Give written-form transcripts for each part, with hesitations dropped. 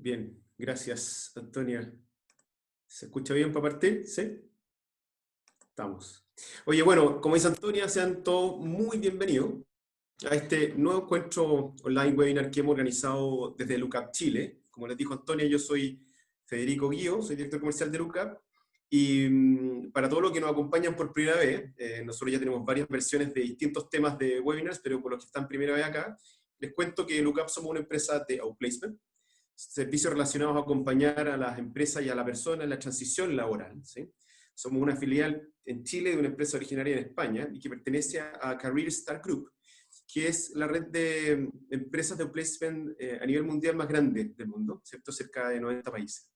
Bien, gracias, Antonia. ¿Se escucha bien para partir? ¿Sí? Estamos. Oye, bueno, como dice Antonia, sean todos muy bienvenidos a este nuevo encuentro online webinar que hemos organizado desde Lookup Chile. Como les dijo Antonia, yo soy Federico Guío, soy director comercial de Lookup. Y para todos los que nos acompañan por primera vez, nosotros ya tenemos varias versiones de distintos temas de webinars, pero por los que están primera vez acá, les cuento que Lookup somos una empresa de outplacement, servicios relacionados a acompañar a las empresas y a la persona en la transición laboral, ¿sí? Somos una filial en Chile de una empresa originaria en España y que pertenece a Career Start Group, que es la red de empresas de outplacement a nivel mundial más grande del mundo, ¿cierto? Cerca de 90 países.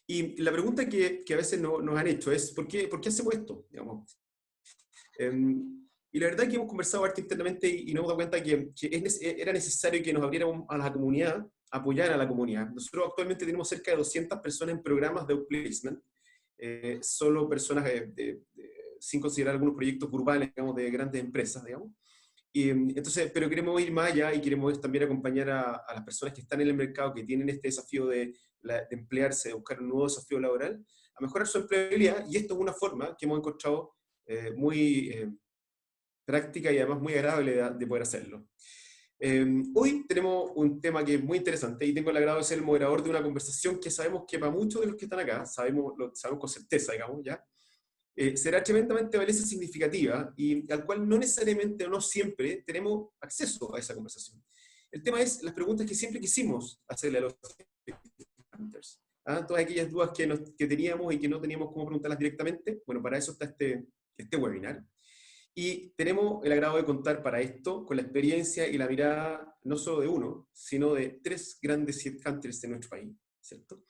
Y la pregunta que a veces nos han hecho es, ¿por qué hacemos esto? Digamos? Y la verdad es que hemos conversado harto internamente y nos hemos dado cuenta que era necesario que nos abriéramos a la comunidad, apoyar a la comunidad. Nosotros actualmente tenemos cerca de 200 personas en programas de outplacement, solo personas sin considerar algunos proyectos grupales, digamos, de grandes empresas, digamos. Y, entonces, pero queremos ir más allá y queremos también acompañar a las personas que están en el mercado, que tienen este desafío de emplearse, de buscar un nuevo desafío laboral, a mejorar su empleabilidad, y esto es una forma que hemos encontrado muy práctica y además muy agradable de poder hacerlo. Hoy tenemos un tema que es muy interesante y tengo el agrado de ser el moderador de una conversación que sabemos que para muchos de los que están acá, sabemos con certeza, digamos, ya, será tremendamente valiosa y significativa y al cual no necesariamente o no siempre tenemos acceso a esa conversación. El tema es las preguntas que siempre quisimos hacerle a los hunters. Todas aquellas dudas que teníamos y que no teníamos cómo preguntarlas directamente. Bueno, para eso está este webinar. Y tenemos el agrado de contar para esto con la experiencia y la mirada no solo de uno, sino de tres grandes headhunters de nuestro país, ¿cierto?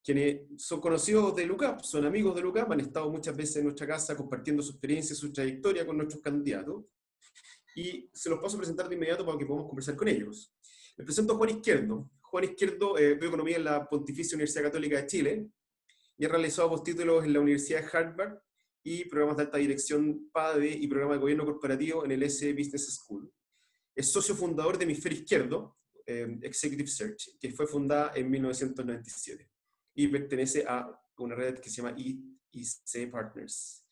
Quienes son conocidos de Lookup, son amigos de Lookup, han estado muchas veces en nuestra casa compartiendo su experiencia, su trayectoria con nuestros candidatos, y se los paso a presentar de inmediato para que podamos conversar con ellos. Les presento a Juan Izquierdo. Juan Izquierdo estudió Economía en la Pontificia Universidad Católica de Chile y ha realizado postítulos en la Universidad de Harvard y programas de alta dirección PADE y programa de gobierno corporativo en el S Business School. Es socio fundador de Hemisferio Izquierdo, Executive Search, que fue fundada en 1997 y pertenece a una red que se llama IC Partners.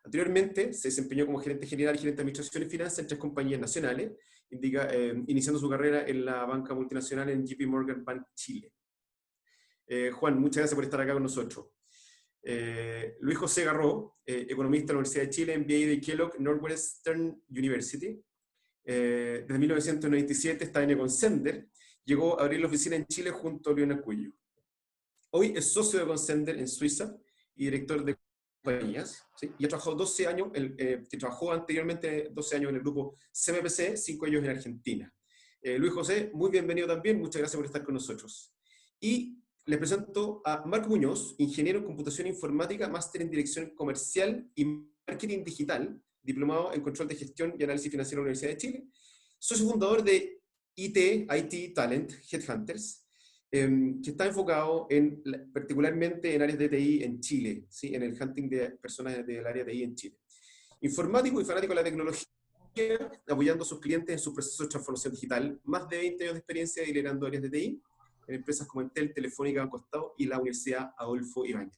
Anteriormente se desempeñó como gerente general y gerente de administración y finanzas en 3 compañías nacionales, iniciando su carrera en la banca multinacional en JP Morgan Bank Chile. Juan, muchas gracias por estar acá con nosotros. Luis José Garró, economista de la Universidad de Chile, MBA de Kellogg Northwestern University. Desde 1997 está en Econsender, llegó a abrir la oficina en Chile junto a Leonel Cuello. Hoy es socio de Econsender en Suiza y director de compañías, ¿sí? Y ha trabajado 12 años, que trabajó anteriormente 12 años en el grupo CMPC, 5 años en Argentina. Luis José, muy bienvenido también, muchas gracias por estar con nosotros. Y les presento a Marco Muñoz, ingeniero en computación informática, máster en dirección comercial y marketing digital, diplomado en control de gestión y análisis financiero en la Universidad de Chile, socio fundador de IT Talent Headhunters, que está enfocado particularmente en áreas de TI en Chile, ¿sí? En el hunting de personas del área de TI en Chile. Informático y fanático de la tecnología, apoyando a sus clientes en su proceso de transformación digital, más de 20 años de experiencia liderando áreas de TI en empresas como Entel, Telefónica, Banco Estado y la Universidad Adolfo Ibáñez.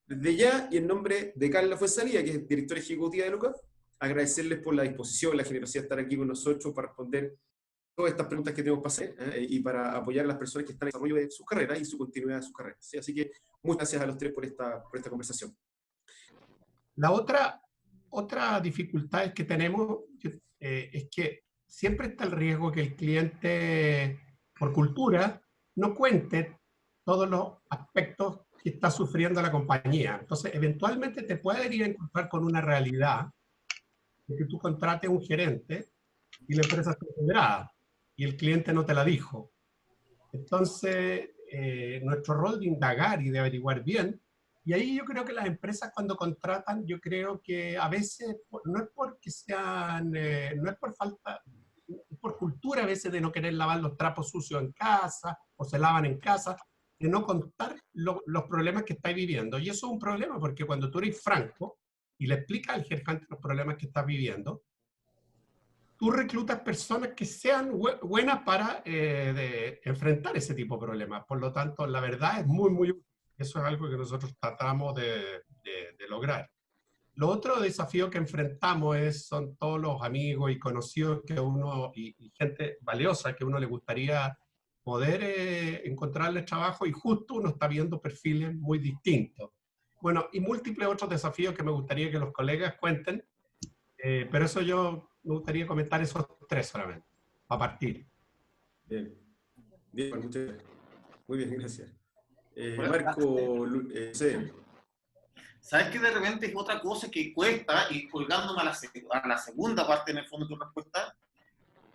Desde ya, y en nombre de Carla Fuenzalía, que es directora ejecutiva de Lookup, agradecerles por la disposición, la generosidad de estar aquí con nosotros para responder todas estas preguntas que tenemos para hacer y para apoyar a las personas que están en el desarrollo de sus carreras y su continuidad de sus carreras. ¿Sí? Así que muchas gracias a los tres por esta conversación. La otra dificultad que tenemos es que siempre está el riesgo que el cliente, por cultura, no cuente todos los aspectos que está sufriendo la compañía. Entonces, eventualmente te puede ir a encontrar con una realidad de que tú contrates un gerente y la empresa está quebrada y el cliente no te la dijo. Entonces, nuestro rol de indagar y de averiguar bien, y ahí yo creo que las empresas cuando contratan, yo creo que a veces, no es porque sean, no es por falta, es por cultura a veces de no querer lavar los trapos sucios en casa, o se lavan en casa, de no contar los problemas que estáis viviendo. Y eso es un problema, porque cuando tú eres franco y le explicas al gerente los problemas que estás viviendo, tú reclutas personas que sean buenas para enfrentar ese tipo de problemas. Por lo tanto, la verdad es muy, muy útil. Eso es algo que nosotros tratamos de lograr. Lo otro desafío que enfrentamos son todos los amigos y conocidos que uno, y gente valiosa que uno le gustaría poder encontrarle trabajo, y justo uno está viendo perfiles muy distintos. Bueno, y múltiples otros desafíos que me gustaría que los colegas cuenten, pero eso yo me gustaría comentar esos tres solamente, a partir. Bien, bien, muchas gracias. Muy bien, gracias. Bueno, Marco, sí. ¿sabes qué? De repente es otra cosa que cuesta, y colgándome a la segunda parte en el fondo de tu respuesta,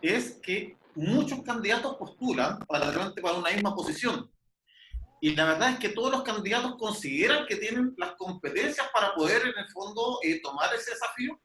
es que muchos candidatos postulan de repente para una misma posición. Y la verdad es que todos los candidatos consideran que tienen las competencias para poder, en el fondo, tomar ese desafío.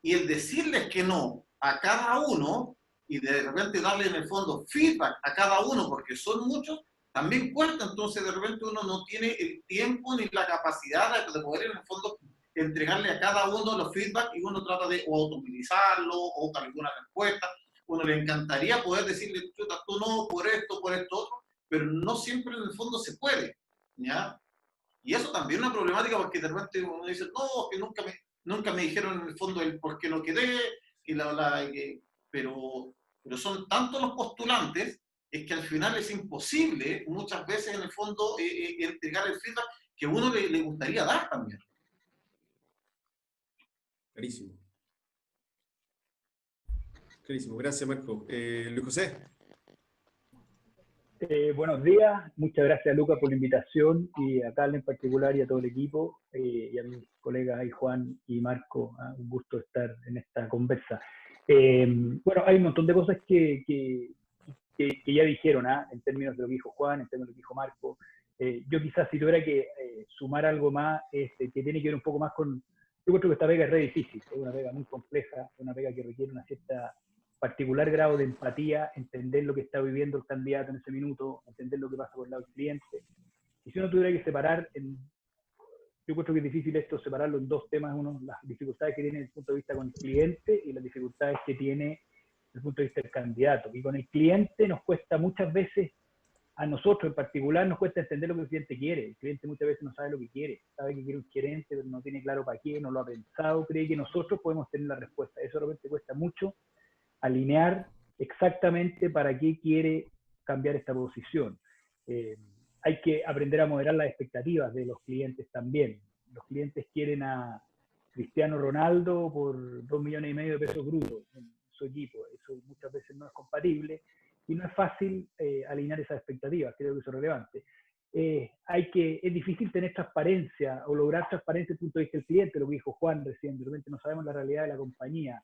Y el decirles que no a cada uno y de repente darle, en el fondo, feedback a cada uno, porque son muchos, también cuesta. Entonces, de repente uno no tiene el tiempo ni la capacidad de poder, en el fondo, entregarle a cada uno los feedback, y uno trata de automatizarlo o alguna respuesta. Uno le encantaría poder decirle, chuta, tú no, por esto, otro, pero no siempre en el fondo se puede, ¿ya? Y eso también es una problemática, porque de repente uno dice, no, que nunca me dijeron en el fondo el por qué no quedé, y pero son tantos los postulantes, es que al final es imposible muchas veces en el fondo entregar el feedback que a uno le gustaría dar también. Clarísimo. Clarísimo. Gracias, Marco. Luis José. Buenos días, muchas gracias a Luca por la invitación, y a Carla en particular y a todo el equipo, y a mis colegas ahí, Juan y Marco. Un gusto estar en esta conversa. Bueno, hay un montón de cosas que ya dijeron, en términos de lo que dijo Juan, en términos de lo que dijo Marco. Yo quizás, si tuviera que sumar algo más, que tiene que ver un poco más con... Yo creo que esta pega es re difícil, es una pega muy compleja, es una pega que requiere una cierta particular grado de empatía, entender lo que está viviendo el candidato en ese minuto, entender lo que pasa por el lado del cliente. Y si uno tuviera que separar, yo creo que es difícil esto, separarlo en dos temas: uno, las dificultades que tiene desde el punto de vista con el cliente, y las dificultades que tiene desde el punto de vista del candidato. Y con el cliente nos cuesta muchas veces, a nosotros en particular, nos cuesta entender lo que el cliente quiere. El cliente muchas veces no sabe lo que quiere, sabe que quiere un gerente, pero no tiene claro para qué, no lo ha pensado, cree que nosotros podemos tener la respuesta. Eso realmente cuesta mucho, alinear exactamente para qué quiere cambiar esta posición. Hay que aprender a moderar las expectativas de los clientes también. Los clientes quieren a Cristiano Ronaldo por 2,5 millones de pesos brutos en su equipo. Eso muchas veces no es compatible, y no es fácil alinear esas expectativas. Creo que eso es relevante. Es difícil tener transparencia o lograr transparencia desde el punto de vista del cliente, lo que dijo Juan recién. De repente no sabemos la realidad de la compañía.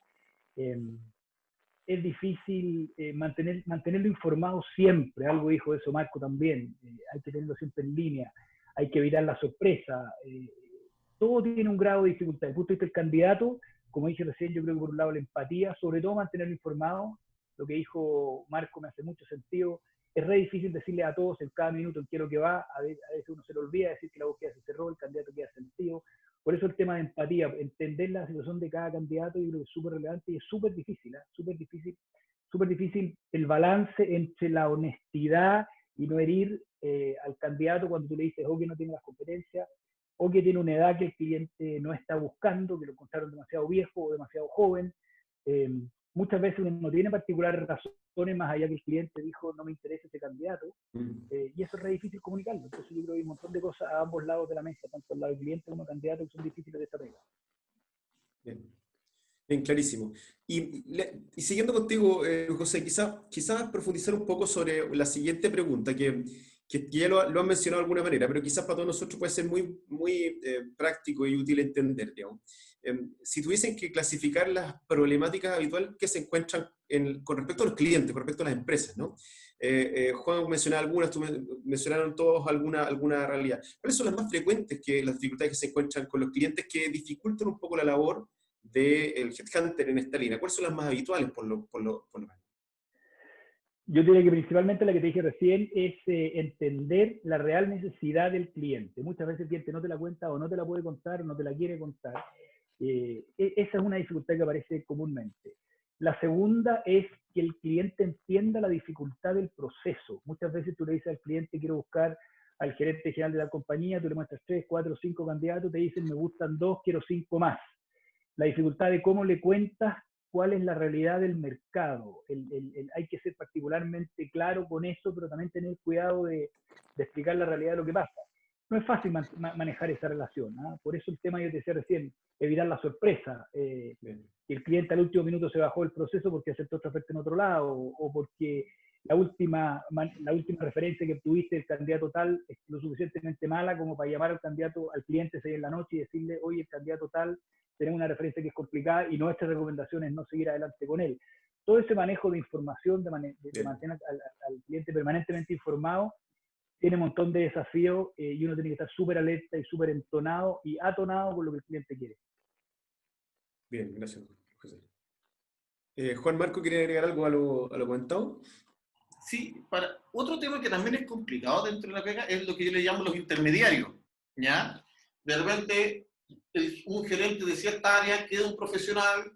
Es difícil mantenerlo informado siempre. Algo dijo eso Marco también. Hay que tenerlo siempre en línea, hay que evitar la sorpresa. Todo tiene un grado de dificultad. Desde el punto de vista del candidato, como dije recién, yo creo que por un lado la empatía, sobre todo mantenerlo informado. Lo que dijo Marco me hace mucho sentido. Es re difícil decirle a todos en cada minuto en qué es lo que va. A veces uno se le olvida decir que la búsqueda se cerró, el candidato queda sentido. Por eso el tema de empatía, entender la situación de cada candidato, yo creo que es súper relevante, y es súper difícil, súper difícil el balance entre la honestidad y no herir al candidato cuando tú le dices o que no tiene las competencias, o que tiene una edad que el cliente no está buscando, que lo encontraron demasiado viejo o demasiado joven. Muchas veces uno no tiene particulares razones más allá que el cliente dijo no me interesa ese candidato, y eso es re difícil comunicarlo. Entonces yo creo que hay un montón de cosas a ambos lados de la mesa, tanto al lado del cliente como del candidato, que son difíciles de esta pega. Bien, bien, clarísimo. Y siguiendo contigo, José, quizás profundizar un poco sobre la siguiente pregunta, que ya lo han mencionado de alguna manera, pero quizás para todos nosotros puede ser muy, muy práctico y útil entender, digamos. Si tuviesen que clasificar las problemáticas habituales que se encuentran con respecto a los clientes, con respecto a las empresas, ¿no? Juan mencionaba algunas, mencionaron todos alguna realidad. ¿Cuáles son las más frecuentes, las dificultades que se encuentran con los clientes que dificultan un poco la labor del headhunter en esta línea? ¿Cuáles son las más habituales por lo menos? Yo diría que principalmente la que te dije recién es entender la real necesidad del cliente. Muchas veces el cliente no te la cuenta, o no te la puede contar, o no te la quiere contar. Esa es una dificultad que aparece comúnmente. La segunda es que el cliente entienda la dificultad del proceso. Muchas veces tú le dices al cliente, quiero buscar al gerente general de la compañía, tú le muestras 3, 4, 5 candidatos, te dicen, me gustan 2, quiero 5 más. La dificultad de cómo le cuentas cuál es la realidad del mercado. Hay que ser particularmente claro con eso, pero también tener cuidado de explicar la realidad de lo que pasa. No es fácil manejar esa relación, ¿eh? Por eso el tema, yo te decía recién, evitar la sorpresa. El cliente al último minuto se bajó el proceso porque aceptó otra oferta en otro lado, o porque la última referencia que obtuviste del candidato tal es lo suficientemente mala como para llamar al candidato, al cliente 6 en la noche y decirle, oye, el candidato tal, tenemos una referencia que es complicada y nuestra recomendación es no seguir adelante con él. Todo ese manejo de información, de mantener al cliente permanentemente informado, tiene un montón de desafíos y uno tiene que estar súper alerta y súper entonado y atonado con lo que el cliente quiere. Bien, gracias, José. Juan Marco, ¿quiere agregar algo a lo comentado? Sí, otro tema que también es complicado dentro de la pega es lo que yo le llamo los intermediarios, ¿ya? De repente, un gerente de cierta área queda un profesional,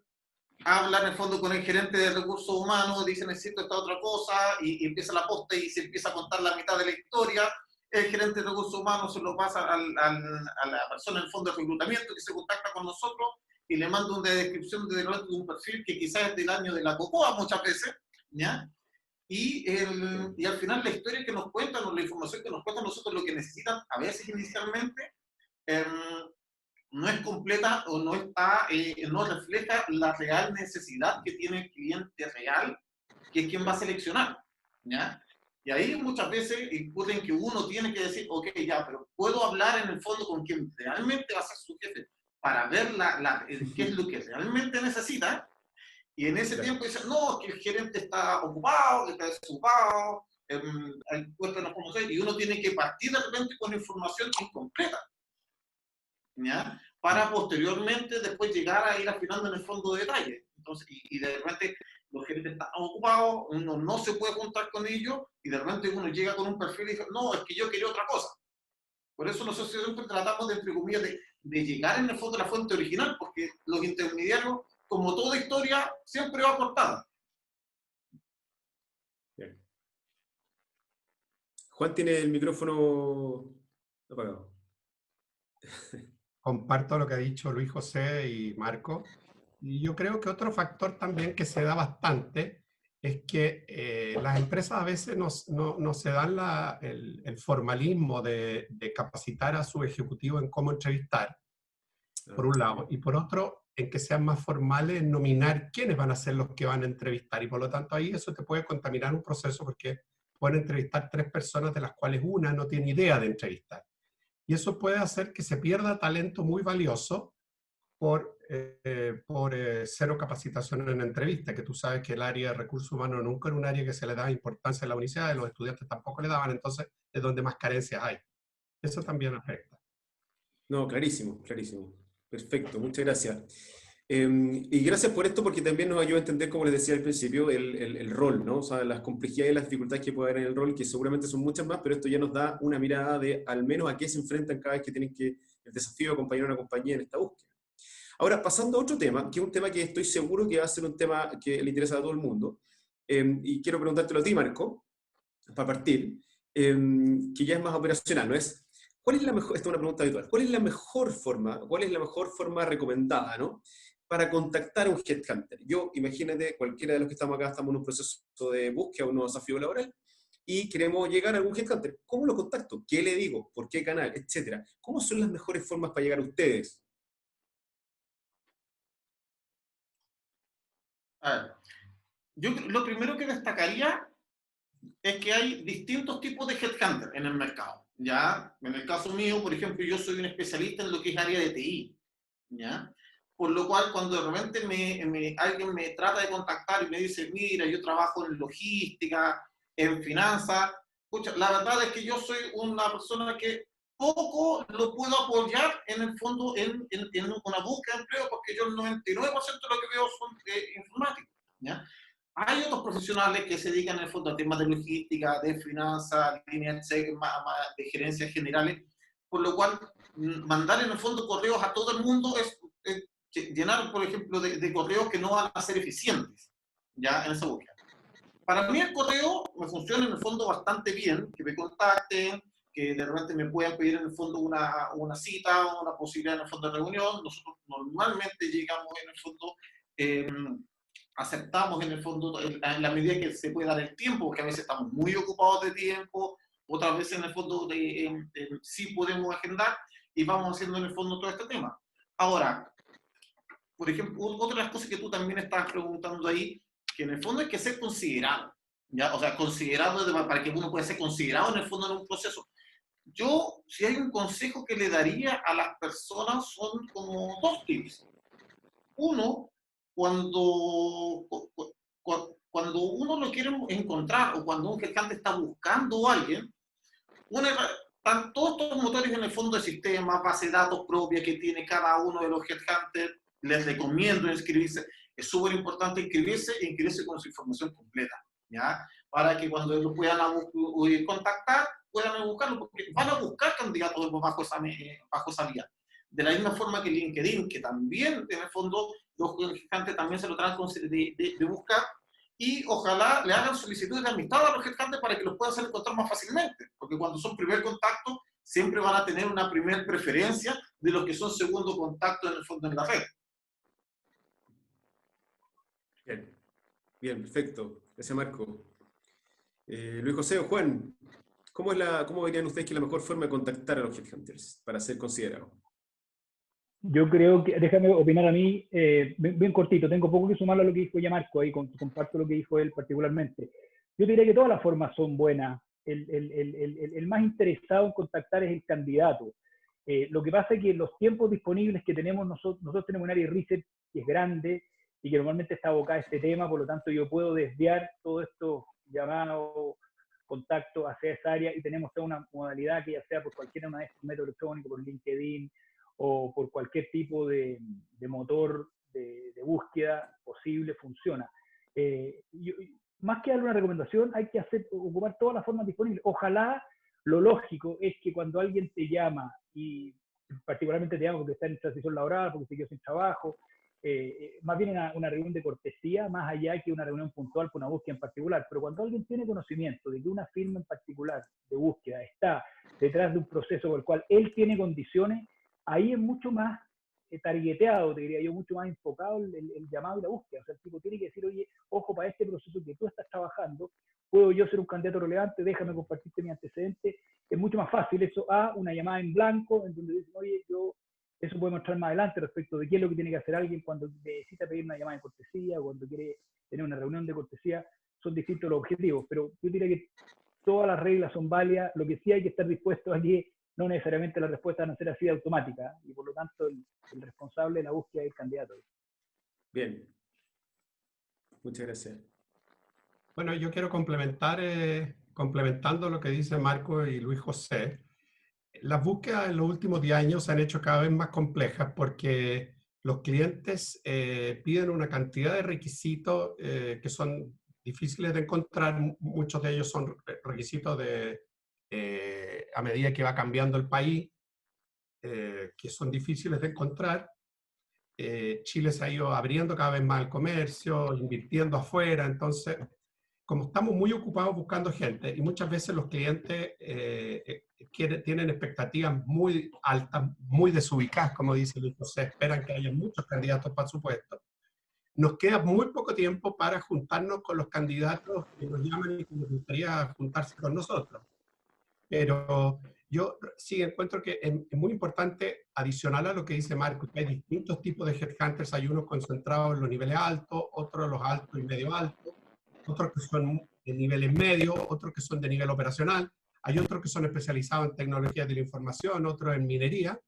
habla en el fondo con el gerente de recursos humanos, dice necesito esta otra cosa, y empieza la posta y se empieza a contar la mitad de la historia. El gerente de recursos humanos se lo pasa a la persona en el fondo de reclutamiento que se contacta con nosotros y le manda una descripción de un perfil que quizás es del año de la cocoa muchas veces, ¿ya? Y al final la historia que nos cuentan o la información que nos cuentan nosotros, lo que necesitan a veces inicialmente, no es completa o no está, no refleja la real necesidad que tiene el cliente real, que es quien va a seleccionar, ¿ya? Y ahí muchas veces ocurre en que uno tiene que decir, ok, ya, pero puedo hablar en el fondo con quien realmente va a ser su jefe para ver qué es lo que realmente necesita. Y en ese tiempo dicen, no, que el gerente está ocupado, que está desocupado, cuéntanos cómo ser, y uno tiene que partir de repente con información incompleta, ¿ya? Para posteriormente después llegar a ir afinando en el fondo de detalle. Entonces, y de repente los gerentes están ocupados, uno no se puede juntar con ellos, y de repente uno llega con un perfil y dice, no, es que yo quería otra cosa. Por eso nosotros siempre tratamos de, entre comillas, de llegar en el fondo a la fuente original, porque los intermediarios, como toda historia, siempre va cortada. Bien. Juan tiene el micrófono apagado. Comparto lo que ha dicho Luis José y Marco. Y yo creo que otro factor también que se da bastante es que las empresas a veces no se dan el formalismo de capacitar a su ejecutivo en cómo entrevistar, por un lado, y por otro, en que sean más formales en nominar quiénes van a ser los que van a entrevistar, y por lo tanto ahí eso te puede contaminar un proceso porque pueden entrevistar 3 personas de las cuales una no tiene idea de entrevistar. Y eso puede hacer que se pierda talento muy valioso por 0 capacitación en entrevista, que tú sabes que el área de recursos humanos nunca era un área que se le daba importancia en la universidad, y los estudiantes tampoco le daban, entonces es donde más carencias hay. Eso también afecta. No, clarísimo, clarísimo. Perfecto, muchas gracias. Y gracias por esto porque también nos ayuda a entender, como les decía al principio, el rol, ¿no? O sea, las complejidades y las dificultades que puede haber en el rol, que seguramente son muchas más, pero esto ya nos da una mirada de al menos a qué se enfrentan cada vez que tienen el desafío de acompañar a una compañía en esta búsqueda. Ahora, pasando a otro tema, que es un tema que estoy seguro que va a ser un tema que le interesa a todo el mundo, y quiero preguntártelo a ti, Marco, para partir, que ya es más operacional, ¿no es? ¿Cuál es la mejor, esta es una pregunta habitual, cuál es la mejor forma recomendada, ¿no?, para contactar a un headhunter? Yo, imagínate, cualquiera de los que estamos acá estamos en un proceso de búsqueda, un nuevo desafío laboral, y queremos llegar a algún headhunter. ¿Cómo lo contacto? ¿Qué le digo? ¿Por qué canal? Etcétera. ¿Cómo son las mejores formas para llegar a ustedes? A ver, yo lo primero que destacaría es que hay distintos tipos de headhunter en el mercado, ¿ya? En el caso mío, por ejemplo, yo soy un especialista en lo que es área de TI, ¿ya? Por lo cual, cuando de repente alguien me trata de contactar y me dice, mira, yo trabajo en logística, en finanzas, escucha, la verdad es que yo soy una persona que poco lo puedo apoyar en el fondo en una búsqueda de empleo, porque yo el 99% de lo que veo son informáticos, ¿ya? Hay otros profesionales que se dedican en el fondo a temas de logística, de finanzas, líneas de gerencias generales, por lo cual mandar en el fondo correos a todo el mundo es llenar, por ejemplo, de correos que no van a ser eficientes, ya en esa búsqueda. Para mí el correo me funciona en el fondo bastante bien, que me contacten, que de repente me puedan pedir en el fondo una cita, una posibilidad en el fondo de reunión. Nosotros normalmente llegamos en el fondo, aceptamos en el fondo en la medida que se puede dar el tiempo, porque a veces estamos muy ocupados de tiempo, otras veces en el fondo sí podemos agendar y vamos haciendo en el fondo todo este tema. Ahora, por ejemplo, otra de las cosas que tú también estás preguntando ahí, que en el fondo hay que ser considerado, ¿ya? O sea, considerado para que uno pueda ser considerado en el fondo en un proceso. Yo, si hay un consejo que le daría a las personas, son como dos tips. Uno, cuando uno lo quiere encontrar o cuando un headhunter está buscando a alguien, están todos estos motores en el fondo del sistema, base de datos propia que tiene cada uno de los headhunters. Les recomiendo inscribirse. Es súper importante inscribirse e inscribirse con su información completa, ¿ya? Para que cuando ellos puedan contactar, puedan buscarlo, porque van a buscar candidatos bajo esa vía. De la misma forma que LinkedIn, que también, en el fondo, los headhunters también se lo tratan de buscar, y ojalá le hagan solicitudes de amistad a los headhunters para que los puedan hacer encontrar más fácilmente, porque cuando son primer contacto, siempre van a tener una primer preferencia de los que son segundo contacto en el fondo en la red. Bien, bien, perfecto. Gracias, Marco. Luis José o Juan, ¿cómo verían ustedes que es la mejor forma de contactar a los headhunters para ser considerados? Yo creo que, déjame opinar a mí, bien cortito, tengo poco que sumarlo a lo que dijo ya Marco, ahí comparto lo que dijo él particularmente. Yo diría que todas las formas son buenas. El más interesado en contactar es el candidato. Lo que pasa es que los tiempos disponibles que tenemos nosotros tenemos un área de research que es grande y que normalmente está abocada a este tema, por lo tanto yo puedo desviar todos estos llamados, contactos hacia esa área y tenemos toda una modalidad que ya sea por cualquiera de estos métodos electrónicos, por LinkedIn, o por cualquier tipo de motor de búsqueda posible, funciona. Más que darle una recomendación, hay que ocupar todas las formas disponibles. Ojalá, lo lógico es que cuando alguien te llama, y particularmente te llama porque está en transición laboral, porque se quedó sin trabajo, más bien una reunión de cortesía, más allá que una reunión puntual con una búsqueda en particular. Pero cuando alguien tiene conocimiento de que una firma en particular de búsqueda está detrás de un proceso por el cual él tiene condiciones, ahí es mucho más targeteado, te diría yo, mucho más enfocado el llamado y la búsqueda. O sea, el tipo tiene que decir, oye, ojo, para este proceso que tú estás trabajando, puedo yo ser un candidato relevante, déjame compartirte mi antecedente. Es mucho más fácil eso a una llamada en blanco, en donde dicen, oye, eso puede mostrar más adelante respecto de qué es lo que tiene que hacer alguien cuando necesita pedir una llamada de cortesía o cuando quiere tener una reunión de cortesía. Son distintos los objetivos, pero yo diría que todas las reglas son válidas. Lo que sí hay que estar dispuesto a que no necesariamente las respuestas van a ser así de automáticas, y por lo tanto el responsable de la búsqueda es el candidato. Bien. Muchas gracias. Bueno, yo quiero complementar, complementando lo que dice Marco y Luis José. Las búsquedas en los últimos 10 años se han hecho cada vez más complejas porque los clientes piden una cantidad de requisitos que son difíciles de encontrar. Muchos de ellos son requisitos a medida que va cambiando el país, que son difíciles de encontrar. Chile se ha ido abriendo cada vez más el comercio, invirtiendo afuera, entonces, como estamos muy ocupados buscando gente y muchas veces los clientes tienen expectativas muy altas, muy desubicadas, como dice Luis José, esperan que haya muchos candidatos para su puesto. Nos queda muy poco tiempo para juntarnos con los candidatos que nos llaman y que nos gustaría juntarse con nosotros. Pero yo sí encuentro que es muy importante, adicional a lo que dice Marco, que hay distintos tipos de headhunters. Hay unos concentrados en los niveles altos, otros los altos y medio altos, otros que son de niveles medios, otros que son de nivel operacional. Hay otros que son especializados en tecnologías de la información, otros en minería.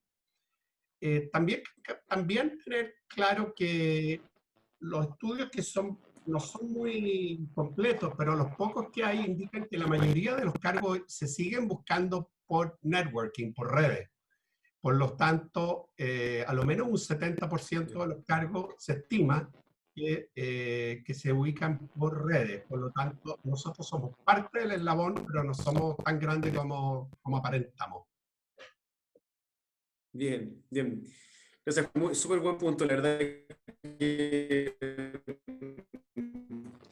También tener claro que los estudios no son muy completos, pero los pocos que hay indican que la mayoría de los cargos se siguen buscando por networking, por redes. Por lo tanto, a lo menos un 70% de los cargos se estima que se ubican por redes. Por lo tanto, nosotros somos parte del eslabón, pero no somos tan grandes como aparentamos. Bien, bien. Gracias, súper buen punto, la verdad.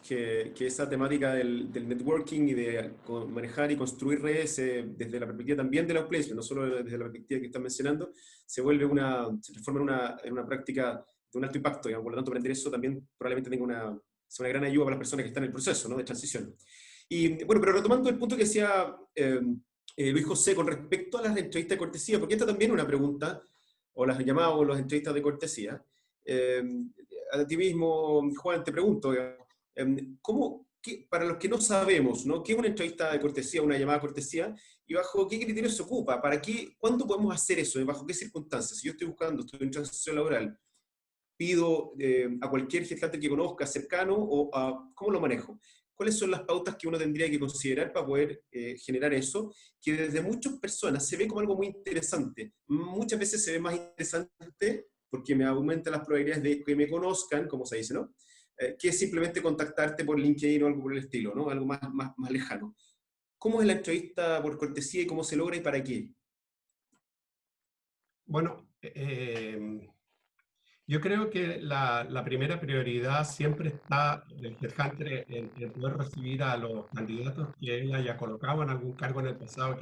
que esa temática del networking y de manejar y construir redes desde la perspectiva también de los placements, no solo desde la perspectiva que están mencionando, se transforma en una práctica de un alto impacto, digamos. Por lo tanto, aprender eso también probablemente sea una gran ayuda para las personas que están en el proceso, ¿no?, de transición. Y bueno, pero retomando el punto que decía Luis José con respecto a las entrevistas de cortesía, porque esta también es una pregunta, o las llamadas o las entrevistas de cortesía. A ti mismo, Juan, te pregunto, para los que no sabemos, ¿no?, ¿qué es una entrevista de cortesía, una llamada de cortesía, y bajo qué criterios se ocupa? ¿Cuándo podemos hacer eso? ¿Bajo qué circunstancias? Si yo estoy en transición laboral, pido a cualquier headhunter que conozca, cercano, ¿cómo lo manejo? ¿Cuáles son las pautas que uno tendría que considerar para poder generar eso? Que desde muchas personas se ve como algo muy interesante. Muchas veces se ve más interesante porque me aumenta las probabilidades de que me conozcan, como se dice, ¿no? Que simplemente contactarte por LinkedIn o algo por el estilo, ¿no? Algo más lejano. ¿Cómo es la entrevista por cortesía y cómo se logra y para qué? Bueno, yo creo que la primera prioridad siempre está del headhunter en poder recibir a los candidatos que él haya colocado en algún cargo en el pasado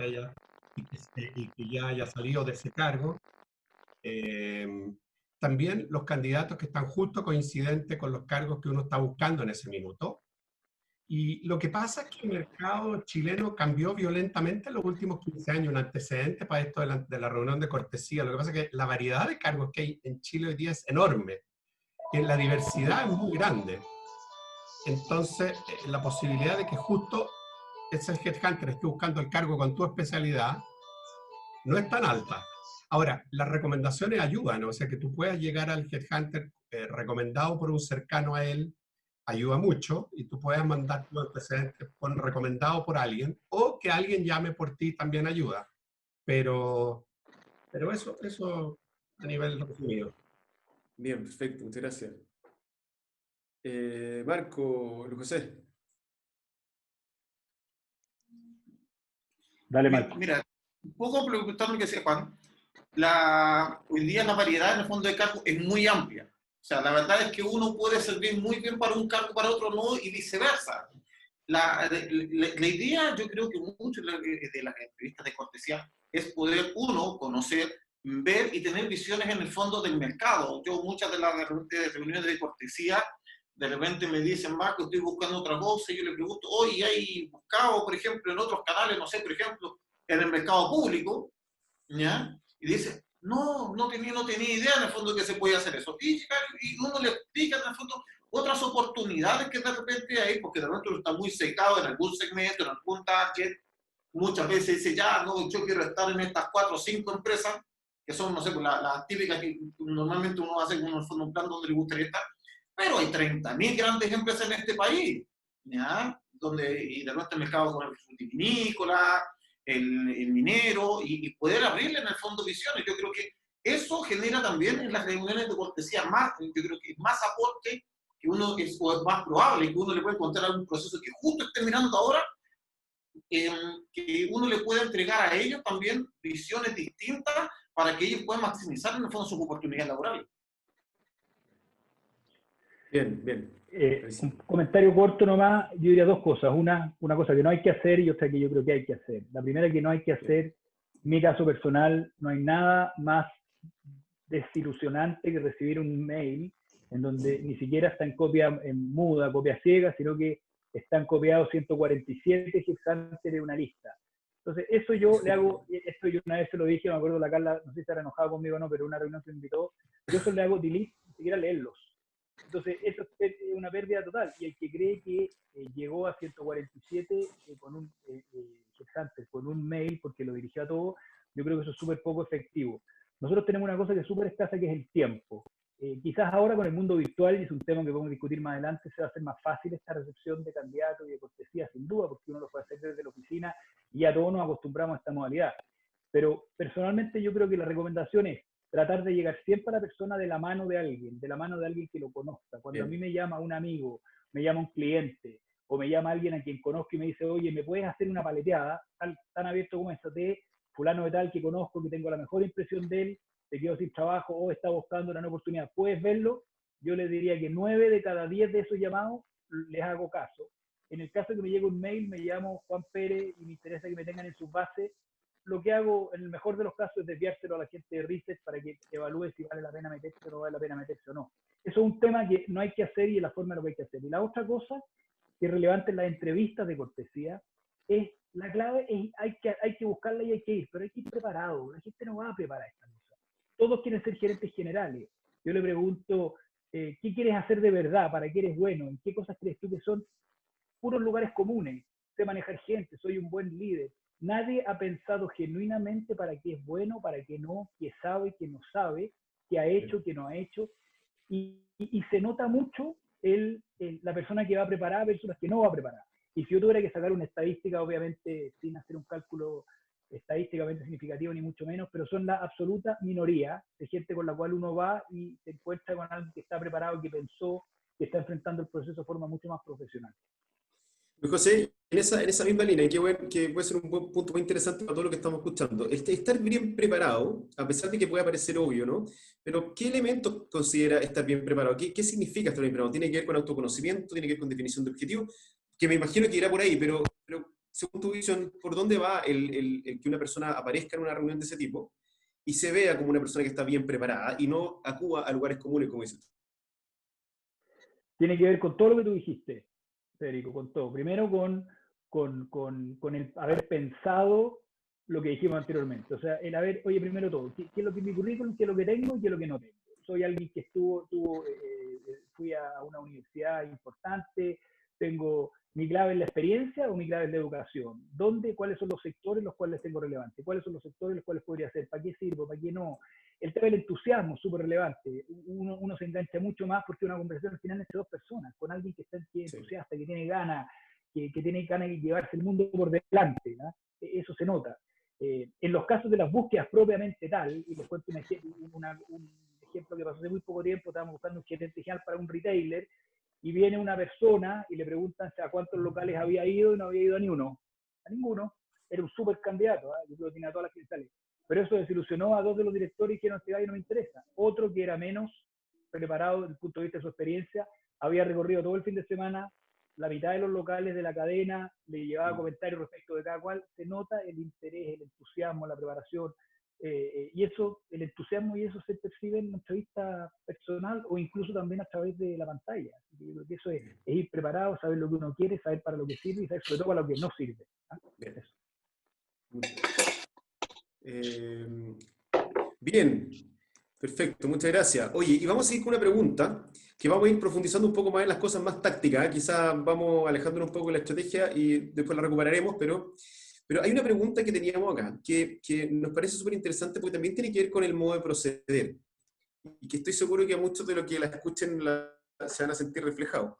y que ya haya salido de ese cargo. También los candidatos que están justo coincidentes con los cargos que uno está buscando en ese minuto. Y lo que pasa es que el mercado chileno cambió violentamente en los últimos 15 años, un antecedente para esto de la reunión de cortesía. Lo que pasa es que la variedad de cargos que hay en Chile hoy día es enorme, y la diversidad es muy grande. Entonces, la posibilidad de que justo ese headhunter esté buscando el cargo con tu especialidad no es tan alta. Ahora, las recomendaciones ayudan, o sea, que tú puedas llegar al headhunter recomendado por un cercano a él, ayuda mucho, y tú puedes mandar tu antecedente recomendado por alguien, o que alguien llame por ti también ayuda. Pero eso a nivel resumido. Bien, perfecto, muchas gracias. Marco, Luis José. Dale, Marco. Mira, un poco preguntando lo que decía Juan, hoy día la variedad en el fondo de cargos es muy amplia. O sea, la verdad es que uno puede servir muy bien para un cargo, para otro no, y viceversa. La idea, yo creo que mucho de las entrevistas de cortesía es poder uno conocer, ver y tener visiones en el fondo del mercado. Yo muchas de las reuniones de cortesía, de repente me dicen, Marco, estoy buscando otra cosa, y yo le pregunto, oye, ¿hay buscado, por ejemplo, en otros canales, no sé, por ejemplo, en el mercado público? ¿Ya? Y dice, no tenía idea en el fondo que se podía hacer eso. Y uno le explica en el fondo otras oportunidades que de repente hay, porque de repente uno está muy secado en algún segmento, en algún target. Muchas veces dice, ya, no, yo quiero estar en estas 4 o 5 empresas, que son, no sé, las típicas que normalmente uno hace con un plan donde le gustaría estar, pero hay 30.000 grandes empresas en este país, ¿ya? Y de repente el mercado con el vitivinícola, el minero, y poder abrirle en el fondo visiones. Yo creo que eso genera también en las reuniones de cortesía más, yo creo que más aporte que uno o es más probable que uno le pueda encontrar algún proceso que justo esté mirando ahora, que uno le pueda entregar a ellos también visiones distintas para que ellos puedan maximizar en el fondo sus oportunidades laborales. Bien, bien. Un comentario corto nomás, yo diría dos cosas. Una cosa que no hay que hacer y otra que yo creo que hay que hacer. La primera que no hay que hacer, en mi caso personal, no hay nada más desilusionante que recibir un mail en donde ni siquiera está en copia en muda, copia ciega, sino que están copiados 147 headhunters de una lista. Entonces, eso yo le hago, esto yo una vez se lo dije, me acuerdo la Carla, no sé si estará enojada conmigo o no, pero una reunión que me invitó, yo solo le hago delete, ni siquiera leerlos. Entonces, eso es una pérdida total. Y el que cree que llegó a 147 con un headhunter, con un mail, porque lo dirigió a todo, yo creo que eso es súper poco efectivo. Nosotros tenemos una cosa que es súper escasa, que es el tiempo. Quizás ahora con el mundo virtual, y es un tema que podemos discutir más adelante, se va a hacer más fácil esta recepción de candidatos y de cortesía, sin duda, porque uno lo puede hacer desde la oficina y a todos nos acostumbramos a esta modalidad. Pero personalmente yo creo que la recomendación es tratar de llegar siempre a la persona de la mano de alguien que lo conozca. Cuando a mí me llama un amigo, me llama un cliente, o me llama alguien a quien conozco y me dice, oye, ¿me puedes hacer una paleteada? Tan abierto como esta, de fulano de tal que conozco, que tengo la mejor impresión de él, te quedo sin trabajo o está buscando una nueva oportunidad, ¿puedes verlo? Yo le diría que 9 de cada 10 de esos llamados les hago caso. En el caso de que me llegue un mail, me llamo Juan Pérez y me interesa que me tengan en sus bases. Lo que hago, en el mejor de los casos, es desviárselo a la gente de Research para que evalúe si vale la pena meterse o no vale la pena meterse o no. Eso es un tema que no hay que hacer y es la forma en la que hay que hacer. Y la otra cosa que es relevante en las entrevistas de cortesía es, la clave es, hay que buscarla y hay que ir, pero hay que ir preparado. La gente no va a preparar esta cosa. Todos quieren ser gerentes generales. Yo le pregunto, ¿qué quieres hacer de verdad? ¿Para qué eres bueno? ¿En qué cosas crees tú que son puros lugares comunes? Sé manejar gente, soy un buen líder. Nadie ha pensado genuinamente para qué es bueno, para qué no, qué sabe, qué no sabe, qué ha hecho, qué no ha hecho. Y se nota mucho la persona que va preparada versus la que no va preparada. Y si yo tuviera que sacar una estadística, obviamente sin hacer un cálculo estadísticamente significativo ni mucho menos, pero son la absoluta minoría de gente con la cual uno va y se encuentra con alguien que está preparado, que pensó, que está enfrentando el proceso de forma mucho más profesional. Luis José, en esa misma línea, que puede ser un buen punto muy interesante para todo lo que estamos escuchando, estar bien preparado, a pesar de que pueda parecer obvio, ¿no? Pero ¿qué elementos considera estar bien preparado? ¿Qué significa estar bien preparado? ¿Tiene que ver con autoconocimiento? ¿Tiene que ver con definición de objetivos? Que me imagino que irá por ahí, pero según tu visión, ¿por dónde va el que una persona aparezca en una reunión de ese tipo y se vea como una persona que está bien preparada y no acuda a lugares comunes, como dices tú? Tiene que ver con todo lo que tú dijiste, Federico, con todo. Primero con el haber pensado lo que dijimos anteriormente. O sea, el haber, oye, primero todo, ¿qué es lo que es mi currículum? ¿Qué es lo que tengo y qué es lo que no tengo? Soy alguien que fui a una universidad importante, tengo mi clave en la experiencia o mi clave en la educación. ¿Dónde? ¿Cuáles son los sectores en los cuales tengo relevante? ¿Cuáles son los sectores en los cuales podría hacer? ¿Para qué sirvo? ¿Para qué no? El tema del entusiasmo es súper relevante. Uno se engancha mucho más porque una conversación al final entre dos personas, con alguien que está entusiasta, que tiene ganas, que tiene ganas de llevarse el mundo por delante, ¿no? Eso se nota. En los casos de las búsquedas propiamente tal, y les cuento un ejemplo que pasó hace muy poco tiempo, estábamos buscando un gerente general para un retailer, y viene una persona y le preguntan a cuántos locales había ido y no había ido a ni uno. A ninguno. Era un súper candidato, yo creo que tenía todas las cristales. Pero eso desilusionó a dos de los directores y dijeron, este gallo no me interesa. Otro que era menos preparado desde el punto de vista de su experiencia, había recorrido todo el fin de semana la mitad de los locales de la cadena, le llevaba comentarios respecto de cada cual. Se nota el interés, el entusiasmo, la preparación, y eso, el entusiasmo y eso se percibe en una entrevista personal o incluso también a través de la pantalla. Yo creo que eso es ir preparado, saber lo que uno quiere, saber para lo que sirve y saber sobre todo para lo que no sirve. Bien. Bien, perfecto, muchas gracias. Oye, y vamos a ir con una pregunta que vamos a ir profundizando un poco más en las cosas más tácticas. Quizás vamos alejándonos un poco de la estrategia y después la recuperaremos, pero hay una pregunta que teníamos acá que nos parece súper interesante porque también tiene que ver con el modo de proceder y que estoy seguro que a muchos de los que la escuchen se van a sentir reflejados.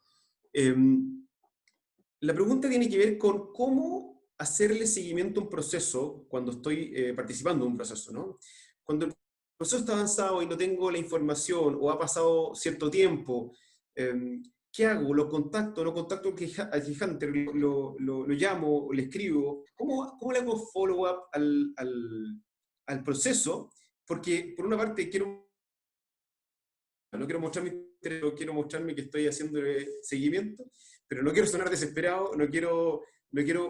La pregunta tiene que ver con cómo hacerle seguimiento a un proceso cuando estoy participando en un proceso, ¿no? Cuando el proceso está avanzado y no tengo la información o ha pasado cierto tiempo, ¿qué hago? ¿Lo contacto? ¿No contacto al headhunter? ¿Lo llamo? ¿Le escribo? ¿Cómo le hago follow-up al proceso? Porque por una parte no quiero mostrarme interés, quiero mostrarme que estoy haciendo seguimiento, pero no quiero sonar desesperado, no quiero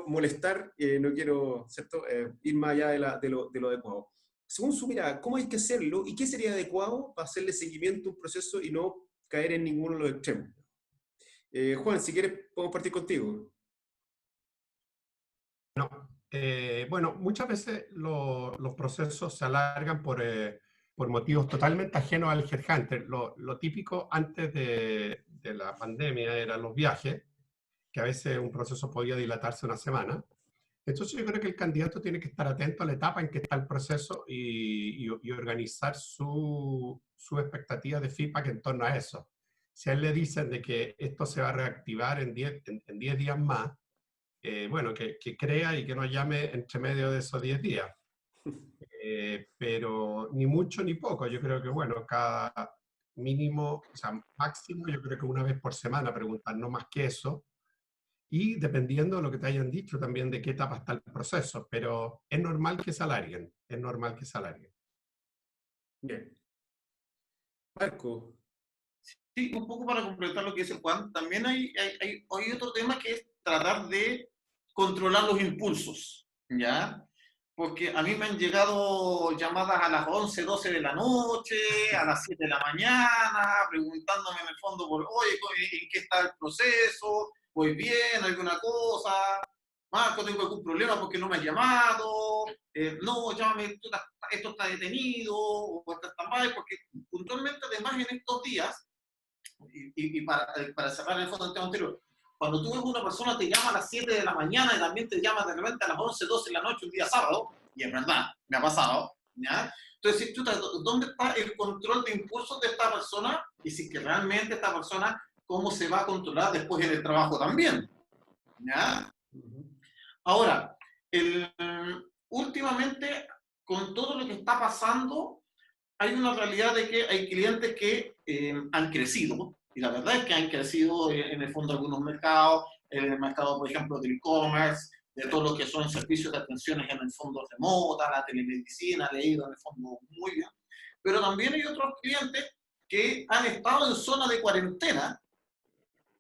molestar, no quiero, ¿cierto? Ir más allá de lo adecuado. Según su mirada, ¿cómo hay que hacerlo y qué sería adecuado para hacerle seguimiento a un proceso y no caer en ninguno de los extremos? Juan, si quieres, podemos partir contigo. No. Bueno, muchas veces los procesos se alargan por motivos totalmente ajenos al headhunter. Lo típico antes de la pandemia eran los viajes, que a veces un proceso podía dilatarse una semana. Entonces yo creo que el candidato tiene que estar atento a la etapa en que está el proceso y organizar su expectativa de feedback en torno a eso. Si a él le dicen de que esto se va a reactivar en 10 días más, bueno, que crea y que no llame entre medio de esos 10 días. Pero ni mucho ni poco. Yo creo que, bueno, cada mínimo, o sea, máximo, yo creo que una vez por semana preguntar, no más que eso. Y dependiendo de lo que te hayan dicho también de qué etapa está el proceso, pero es normal que se alarguen, es normal que se alarguen. Bien. Marco. Sí, un poco para completar lo que dice Juan, también hay otro tema que es tratar de controlar los impulsos, ¿ya? Porque a mí me han llegado llamadas a las 11, 12 de la noche, a las 7 de la mañana, preguntándome en el fondo por, oye, ¿en qué está el proceso? ¿Voy bien? ¿Alguna cosa? Marco, ¿tengo algún problema porque no me has llamado? No, llámame, esto está detenido, o está stand-by, porque puntualmente además en estos días, y para cerrar el fondo del tema anterior, cuando tú ves una persona te llama a las 7 de la mañana y también te llama de repente a las 11, 12 de la noche un día sábado, y es verdad, me ha pasado, ¿ya? Entonces, ¿dónde está el control de impulsos de esta persona? Y si que realmente esta persona, ¿cómo se va a controlar después en el trabajo también? ¿Ya? Ahora, últimamente, con todo lo que está pasando, hay una realidad de que hay clientes que han crecido, y la verdad es que han crecido en el fondo algunos mercados, en el mercado, por ejemplo, del e-commerce, de todo lo que son servicios de atenciones en el fondo remota, la telemedicina, le ha ido en el fondo muy bien. Pero también hay otros clientes que han estado en zona de cuarentena,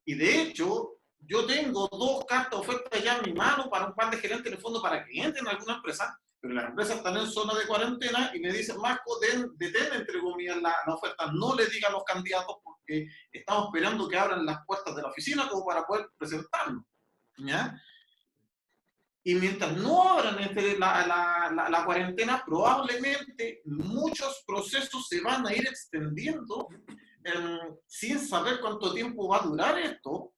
y de hecho, yo tengo 2 cartas ofertas ya en mi mano para un par de gerentes en el fondo para clientes en alguna empresa, pero las empresas están en zona de cuarentena y me dicen, Marco, detén, entre comillas, la oferta, no le digan a los candidatos porque estamos esperando que abran las puertas de la oficina como para poder presentarnos, ¿ya? Y mientras no abran la cuarentena, probablemente muchos procesos se van a ir extendiendo sin saber cuánto tiempo va a durar esto,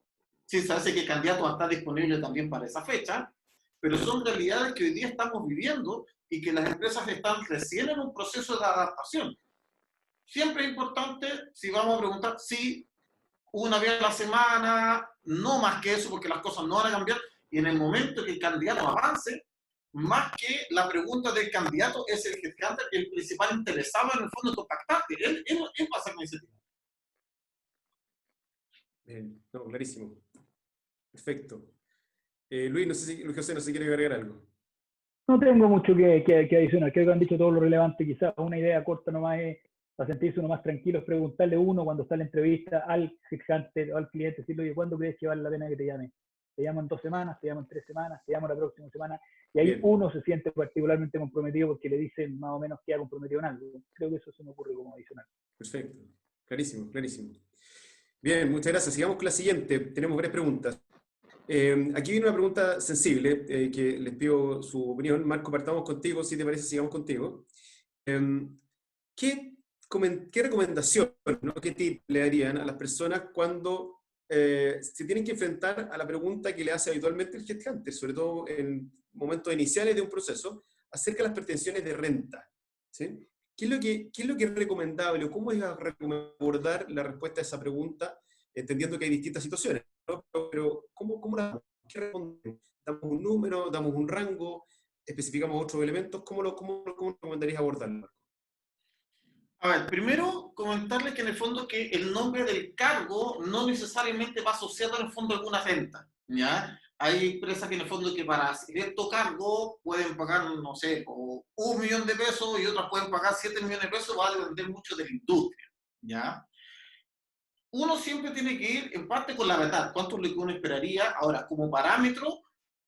sin saber si el candidato va a estar disponible también para esa fecha, pero son realidades que hoy día estamos viviendo y que las empresas están recién en un proceso de adaptación. Siempre es importante, si vamos a preguntar, si una vez a la semana, no más que eso, porque las cosas no van a cambiar, y en el momento que el candidato avance, más que la pregunta del candidato, es el headhunter el principal interesado en el fondo en contactarte. Él va a hacer la iniciativa. Bien, no, clarísimo. Perfecto. Luis, no sé si, Luis José, no sé si quiere agregar algo. No tengo mucho que adicionar, creo que han dicho todo lo relevante, quizás una idea corta nomás es, para sentirse uno más tranquilo, es preguntarle uno cuando está en la entrevista al headhunter o al cliente, decirle, oye, ¿cuándo crees que vale la pena que te llame? Te llamo en 2 semanas, te llamo en 3 semanas, te llamo la próxima semana, y ahí Bien. uno se siente particularmente comprometido porque le dicen más o menos que ha comprometido en algo. Creo que eso se me ocurre como adicional. Perfecto. Clarísimo, clarísimo. Bien, muchas gracias. Sigamos con la siguiente. Tenemos varias preguntas. Aquí viene una pregunta sensible que les pido su opinión. Marco, partamos contigo, si te parece, sigamos contigo. ¿Qué recomendación, ¿no? ¿Qué tip le darían a las personas cuando se tienen que enfrentar a la pregunta que le hace habitualmente el headhunter, sobre todo en momentos iniciales de un proceso, acerca de las pretensiones de renta? ¿Sí? ¿Qué es lo que es recomendable o cómo es abordar la respuesta a esa pregunta, entendiendo que hay distintas situaciones, ¿no? Pero ¿cómo la qué respondemos? ¿Damos un número, damos un rango, especificamos otros elementos? ¿Cómo recomendarías abordarlo? A ver, primero comentarles que en el fondo que el nombre del cargo no necesariamente va asociado en el fondo a alguna renta, ¿ya? Hay empresas que en el fondo que para cierto cargo pueden pagar, no sé, o 1 millón de pesos y otras pueden pagar 7 millones de pesos, va a depender mucho de la industria, ¿ya? Uno siempre tiene que ir en parte con la verdad, cuánto es lo que uno esperaría. Ahora, como parámetro,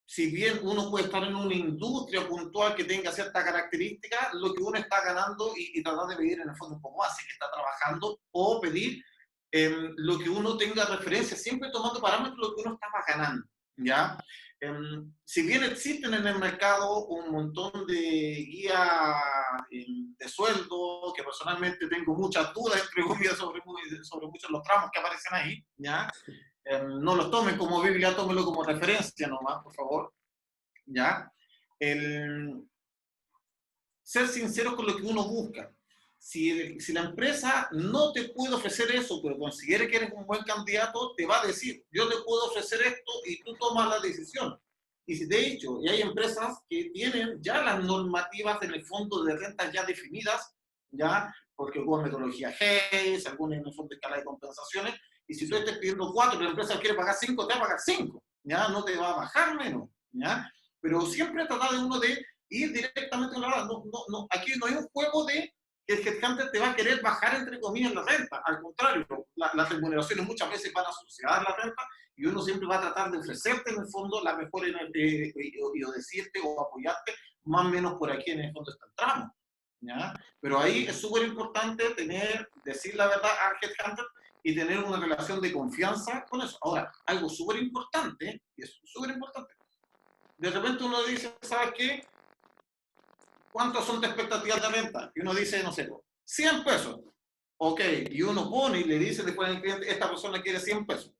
si bien uno puede estar en una industria puntual que tenga cierta característica, lo que uno está ganando y tratar de pedir en el fondo un poco más, si que está trabajando, o pedir lo que uno tenga referencia, siempre tomando parámetros lo que uno está ganando, ¿ya? Si bien existen en el mercado un montón de guías de sueldo, que personalmente tengo muchas dudas, entre comillas, sobre muchos de los tramos que aparecen ahí, ¿ya? No los tomen como Biblia, tómenlo como referencia nomás, por favor, ¿ya? Ser sincero con lo que uno busca. Si la empresa no te puede ofrecer eso, pero considere que eres un buen candidato, te va a decir, yo te puedo ofrecer esto y tú tomas la decisión. Y si de hecho, y hay empresas que tienen ya las normativas en el fondo de rentas ya definidas, ya, porque hubo metodología Hayes, algunas en el fondo de escala de compensaciones, y si tú estás pidiendo 4 y la empresa quiere pagar 5, te va a pagar 5, ya, no te va a bajar menos, ya, pero siempre trata de uno de ir directamente a la verdad. Aquí no hay un juego de que el headhunter te va a querer bajar, entre comillas, la renta. Al contrario, las remuneraciones muchas veces van a asociar la renta y uno siempre va a tratar de ofrecerte, en el fondo, la mejor y o decirte o apoyarte, más o menos por aquí en el fondo está el tramo. ¿Ya? Pero ahí es súper importante decir la verdad al headhunter y tener una relación de confianza con eso. Ahora, algo súper importante, y es súper importante, de repente uno dice, ¿sabes qué? ¿Cuántas son tus expectativas de renta? Y uno dice, no sé, 100 pesos. Ok, y uno pone y le dice después al cliente, esta persona quiere 100 pesos.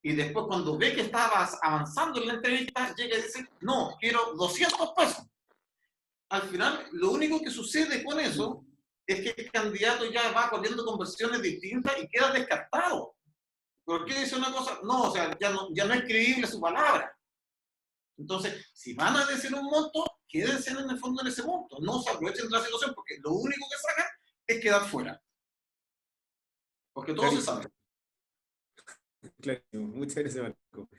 Y después cuando ve que estabas avanzando en la entrevista, llega y dice, no, quiero 200 pesos. Al final, lo único que sucede con eso es que el candidato ya va corriendo con versiones distintas y queda descartado. ¿Por qué dice una cosa? No, o sea, ya no es creíble su palabra. Entonces, si van a decir un monto, quédense en el fondo en ese monto. No se aprovechen de la situación porque lo único que sacan es quedar fuera. Porque todo se sabe. Claro, muchas gracias, Marco.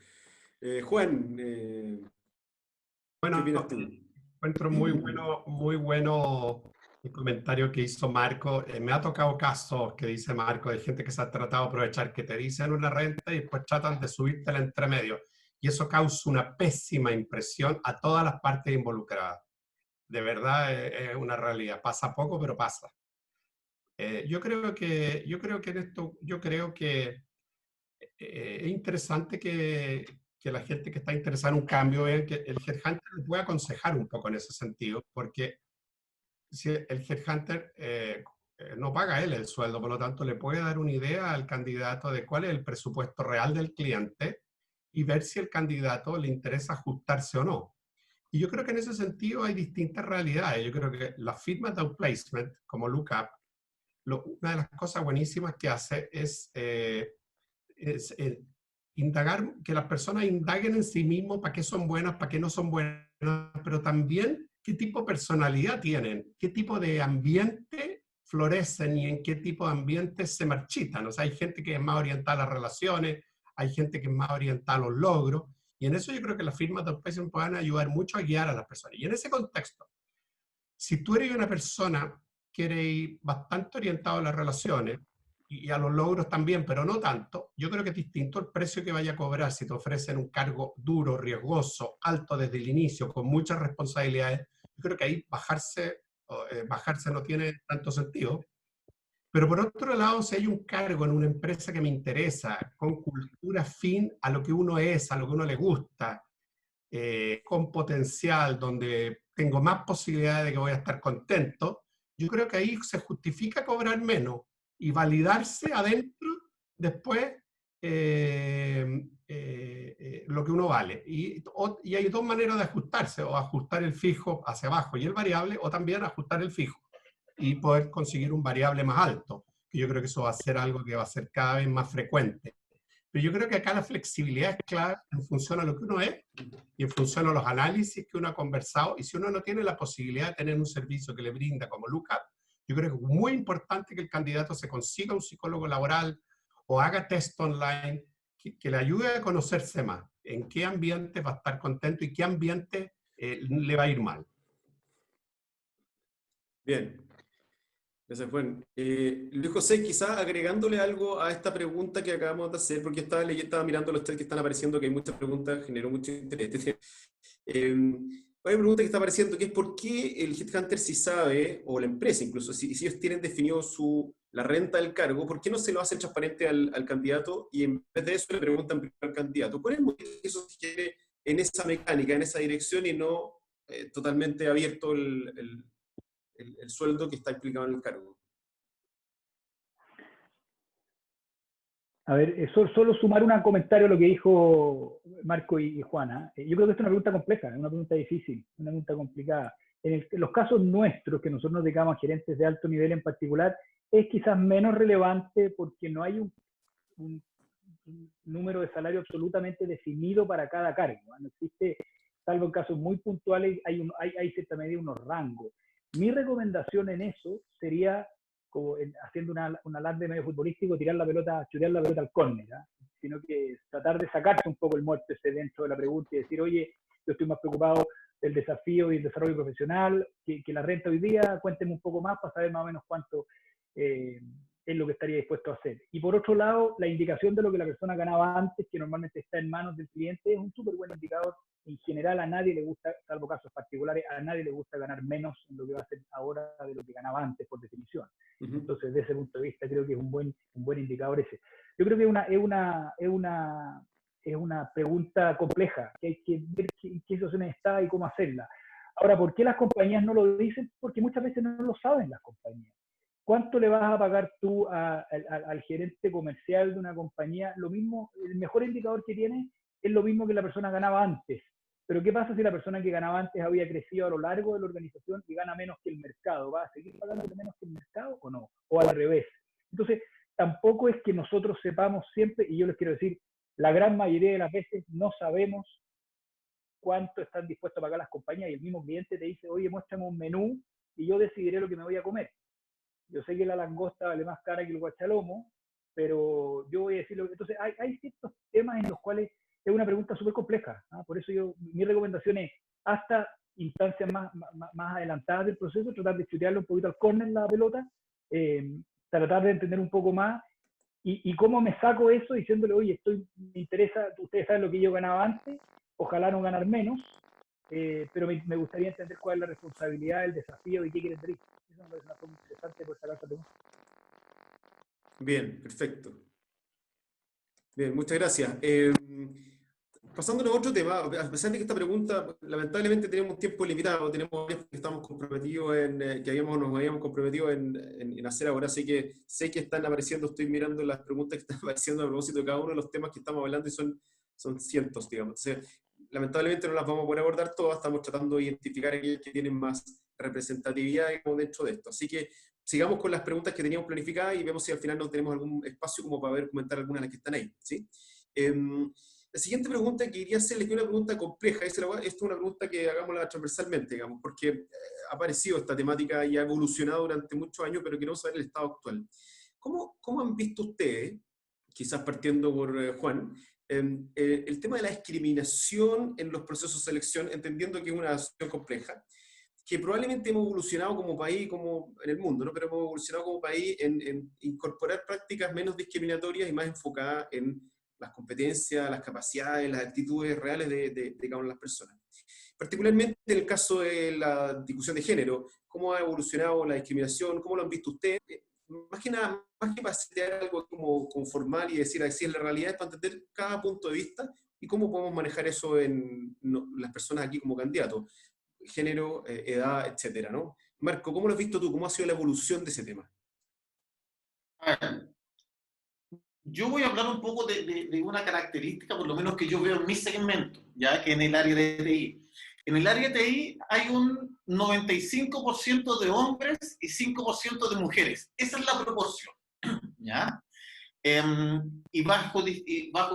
Juan, ¿qué opinas tú? Encuentro muy bueno el comentario que hizo Marco. Me ha tocado casos que dice Marco de gente que se ha tratado de aprovechar, que te dicen una renta y después tratan de subirte el entremedio. Y eso causa una pésima impresión a todas las partes involucradas. De verdad es una realidad. Pasa poco, pero pasa. Yo creo que en esto, es interesante que la gente que está interesada en un cambio vea que el headhunter le puede aconsejar un poco en ese sentido, porque si el headhunter no paga él el sueldo, por lo tanto le puede dar una idea al candidato de cuál es el presupuesto real del cliente y ver si el candidato le interesa ajustarse o no. Y yo creo que en ese sentido hay distintas realidades. Yo creo que las firmas de outplacement, como Lookup, una de las cosas buenísimas que hace es indagar, que las personas indaguen en sí mismos para qué son buenas, para qué no son buenas, pero también qué tipo de personalidad tienen, qué tipo de ambiente florecen y en qué tipo de ambiente se marchitan. O sea, hay gente que es más orientada a las relaciones, hay gente que es más orientada a los logros, y en eso yo creo que las firmas de outplacement pueden ayudar mucho a guiar a las personas. Y en ese contexto, si tú eres una persona que eres bastante orientado a las relaciones, y a los logros también, pero no tanto, yo creo que es distinto el precio que vaya a cobrar si te ofrecen un cargo duro, riesgoso, alto desde el inicio, con muchas responsabilidades. Yo creo que ahí bajarse no tiene tanto sentido. Pero por otro lado, si hay un cargo en una empresa que me interesa, con cultura afín a lo que uno es, a lo que uno le gusta, con potencial, donde tengo más posibilidades de que voy a estar contento, yo creo que ahí se justifica cobrar menos y validarse adentro después lo que uno vale. Y hay dos maneras de ajustarse, o ajustar el fijo hacia abajo y el variable, o también ajustar el fijo y poder conseguir un variable más alto, que yo creo que eso va a ser algo que va a ser cada vez más frecuente. Pero yo creo que acá la flexibilidad es clave en función a lo que uno es y en función a los análisis que uno ha conversado. Y si uno no tiene la posibilidad de tener un servicio que le brinda como Lookup, yo creo que es muy importante que el candidato se consiga un psicólogo laboral o haga test online que le ayude a conocerse más, en qué ambiente va a estar contento y qué ambiente le va a ir mal. Bien. Gracias, Juan. Luis José, quizás agregándole algo a esta pregunta que acabamos de hacer, porque estaba mirando los tres que están apareciendo, que hay muchas preguntas, generó mucho interés. Hay una pregunta que está apareciendo, que es ¿por qué el headhunter si sabe, o la empresa incluso, si ellos tienen definido la renta del cargo, ¿por qué no se lo hacen transparente al candidato y en vez de eso le preguntan primero al candidato? ¿Cuál es el motivo que eso se quiere en esa mecánica, en esa dirección y no totalmente abierto el sueldo que está implicado en el cargo? A ver, solo sumar un comentario a lo que dijo Marco y Juana. Yo creo que esta es una pregunta compleja, es una pregunta difícil, una pregunta complicada. En los casos nuestros, que nosotros nos dedicamos a gerentes de alto nivel en particular, es quizás menos relevante porque no hay un número de salario absolutamente definido para cada cargo. No existe, salvo en casos muy puntuales, hay cierta medida unos rangos. Mi recomendación en eso sería, como haciendo un alarde medio futbolístico, chutear la pelota al córner, ¿eh? Sino que tratar de sacarse un poco el muerto ese dentro de la pregunta y decir, oye, yo estoy más preocupado del desafío y el desarrollo profesional, que la renta hoy día, cuénteme un poco más para saber más o menos cuánto es lo que estaría dispuesto a hacer. Y por otro lado, la indicación de lo que la persona ganaba antes, que normalmente está en manos del cliente, es un súper buen indicador. En general a nadie le gusta, salvo casos particulares, a nadie le gusta ganar menos en lo que va a hacer ahora de lo que ganaba antes, por definición. Entonces, desde ese punto de vista, creo que es un buen indicador ese. Yo creo que es una pregunta compleja, que hay que ver qué situaciones está y cómo hacerla. Ahora, ¿por qué las compañías no lo dicen? Porque muchas veces no lo saben las compañías. ¿Cuánto le vas a pagar tú al gerente comercial de una compañía? Lo mismo, el mejor indicador que tiene es lo mismo que la persona ganaba antes. Pero ¿qué pasa si la persona que ganaba antes había crecido a lo largo de la organización y gana menos que el mercado? ¿Va a seguir pagando menos que el mercado o no? O al revés. Entonces, tampoco es que nosotros sepamos siempre, y yo les quiero decir, la gran mayoría de las veces no sabemos cuánto están dispuestos a pagar las compañías, y el mismo cliente te dice, oye, muéstrame un menú y yo decidiré lo que me voy a comer. Yo sé que la langosta vale más cara que el guachalomo, pero yo voy a decirlo. Entonces, hay ciertos temas en los cuales es una pregunta súper compleja. Por eso mi recomendación es, hasta instancias más adelantadas del proceso, tratar de chutearle un poquito al córner la pelota, tratar de entender un poco más, y cómo me saco eso diciéndole, oye, me interesa, ustedes saben lo que yo ganaba antes, ojalá no ganar menos, pero me gustaría entender cuál es la responsabilidad, el desafío y qué quieren hacer. Eso me parece una forma interesante por sacar esa pregunta. Bien, perfecto. Bien, muchas gracias. Pasándonos a otro tema, a pesar de que esta pregunta, lamentablemente tenemos tiempo limitado, tenemos que estamos comprometidos nos habíamos comprometido en hacer ahora, así que sé que están apareciendo, estoy mirando las preguntas que están apareciendo a propósito de cada uno de los temas que estamos hablando y son cientos, digamos. Entonces, lamentablemente no las vamos a poder abordar todas, estamos tratando de identificar aquellas que tienen más representatividad dentro de esto. Así que sigamos con las preguntas que teníamos planificadas y vemos si al final no tenemos algún espacio como para ver comentar algunas de las que están ahí, ¿sí? La siguiente pregunta que quería hacerles es una pregunta compleja. Esto es una pregunta que hagámosla transversalmente, digamos, porque ha aparecido esta temática y ha evolucionado durante muchos años, pero queremos saber el estado actual. ¿Cómo han visto ustedes, quizás partiendo por Juan, el tema de la discriminación en los procesos de selección, entendiendo que es una situación compleja, que probablemente hemos evolucionado como país, como en el mundo, ¿no? Pero hemos evolucionado como país en incorporar prácticas menos discriminatorias y más enfocadas en las competencias, las capacidades, las actitudes reales de cada una de las personas? Particularmente en el caso de la discusión de género, ¿cómo ha evolucionado la discriminación? ¿Cómo lo han visto ustedes? Más que nada, más que para setear algo como formal y decir así es la realidad, es para entender cada punto de vista y cómo podemos manejar eso en las personas aquí como candidatos, género, edad, etcétera, ¿no? Marco, ¿cómo lo has visto tú? ¿Cómo ha sido la evolución de ese tema? Yo voy a hablar un poco de una característica, por lo menos que yo veo en mi segmento, ya que en el área de TI. En el área de TI hay un 95% de hombres y 5% de mujeres. Esa es la proporción, ¿ya? Y bajo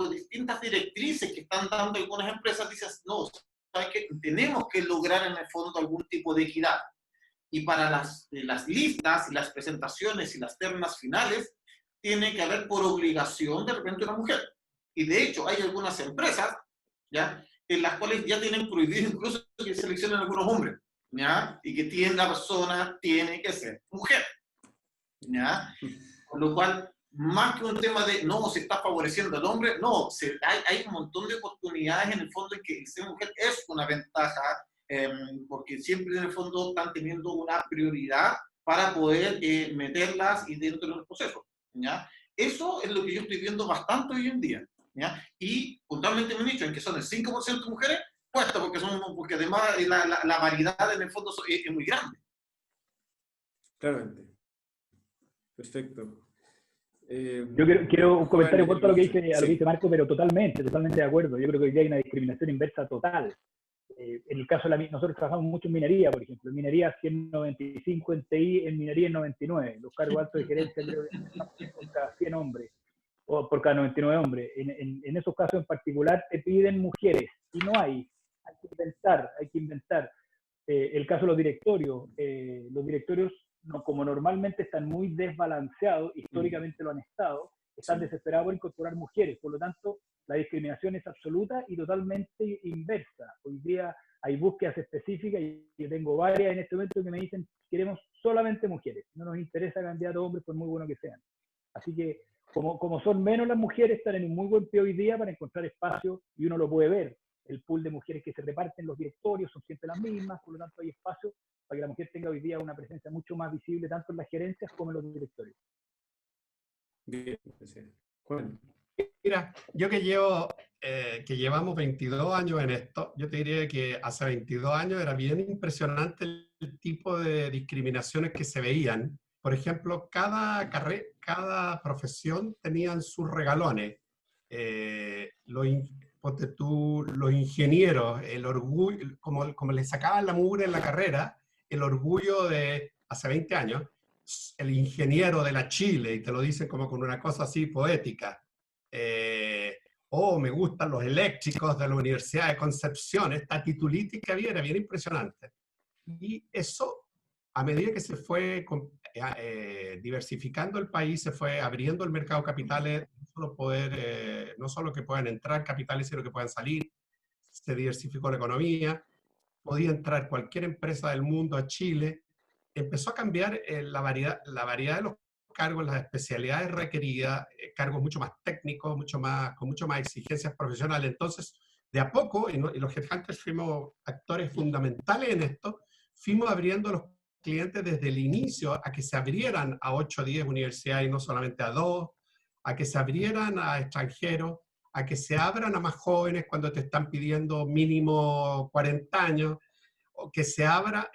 distintas directrices que están dando algunas empresas, dices, no, ¿sabes qué? Tenemos que lograr en el fondo algún tipo de equidad. Y para las listas y las presentaciones y las ternas finales, tiene que haber por obligación de repente una mujer. Y de hecho hay algunas empresas, ¿ya?, en las cuales ya tienen prohibido incluso que seleccionen algunos hombres, ¿ya?, y que la persona tiene que ser mujer, ¿ya? Con lo cual, más que un tema de no se está favoreciendo al hombre, no, hay un montón de oportunidades en el fondo en que ser mujer es una ventaja, porque siempre en el fondo están teniendo una prioridad para poder meterlas y dentro de los procesos, ¿ya? Eso es lo que yo estoy viendo bastante hoy en día, ¿ya? Y puntualmente me han dicho en que son el 5% mujeres, puesto porque además la variedad en el fondo es muy grande. Claramente. Perfecto. Yo quiero un comentario corto a lo que sí. dice Marco, pero totalmente de acuerdo. Yo creo que hoy día hay una discriminación inversa total. En el caso de nosotros trabajamos mucho en minería, por ejemplo. En minería 195 en TI, en minería en 99. Los cargos altos de gerencia creo que estamos por cada 100 hombres, o por cada 99 hombres. En esos casos en particular te piden mujeres, y no hay que inventar. El caso de los directorios no, como normalmente están muy desbalanceados, históricamente lo han estado, están desesperados por incorporar mujeres. Por lo tanto, la discriminación es absoluta y totalmente inversa. Hoy día hay búsquedas específicas y yo tengo varias en este momento que me dicen queremos solamente mujeres, no nos interesa candidatos hombres por muy buenos que sean. Así que como son menos las mujeres, están en un muy buen pie hoy día para encontrar espacio y uno lo puede ver. El pool de mujeres que se reparten los directorios son siempre las mismas, por lo tanto hay espacio para que la mujer tenga hoy día una presencia mucho más visible tanto en las gerencias como en los directorios. Bien, sí. Juan. Mira, yo que llevamos 22 años en esto, yo te diría que hace 22 años era bien impresionante el tipo de discriminaciones que se veían. Por ejemplo, cada profesión tenían sus regalones. Ponte tú, los ingenieros, el orgullo, como le sacaban la mugre en la carrera, el orgullo de hace 20 años, el ingeniero de la Chile, y te lo dicen como con una cosa así poética. Me gustan los eléctricos de la Universidad de Concepción, esta titulitis que había era bien impresionante. Y eso, a medida que se fue diversificando el país, se fue abriendo el mercado de capitales, no solo que puedan entrar capitales, sino que puedan salir, se diversificó la economía, podía entrar cualquier empresa del mundo a Chile, empezó a cambiar la variedad de los cargos, las especialidades requeridas, cargos mucho más técnicos, con mucho más exigencias profesionales. Entonces, de a poco, y los headhunters fuimos actores fundamentales en esto, fuimos abriendo los clientes desde el inicio a que se abrieran a 8 o 10 universidades y no solamente a 2, a que se abrieran a extranjeros, a que se abran a más jóvenes cuando te están pidiendo mínimo 40 años, o que se abra,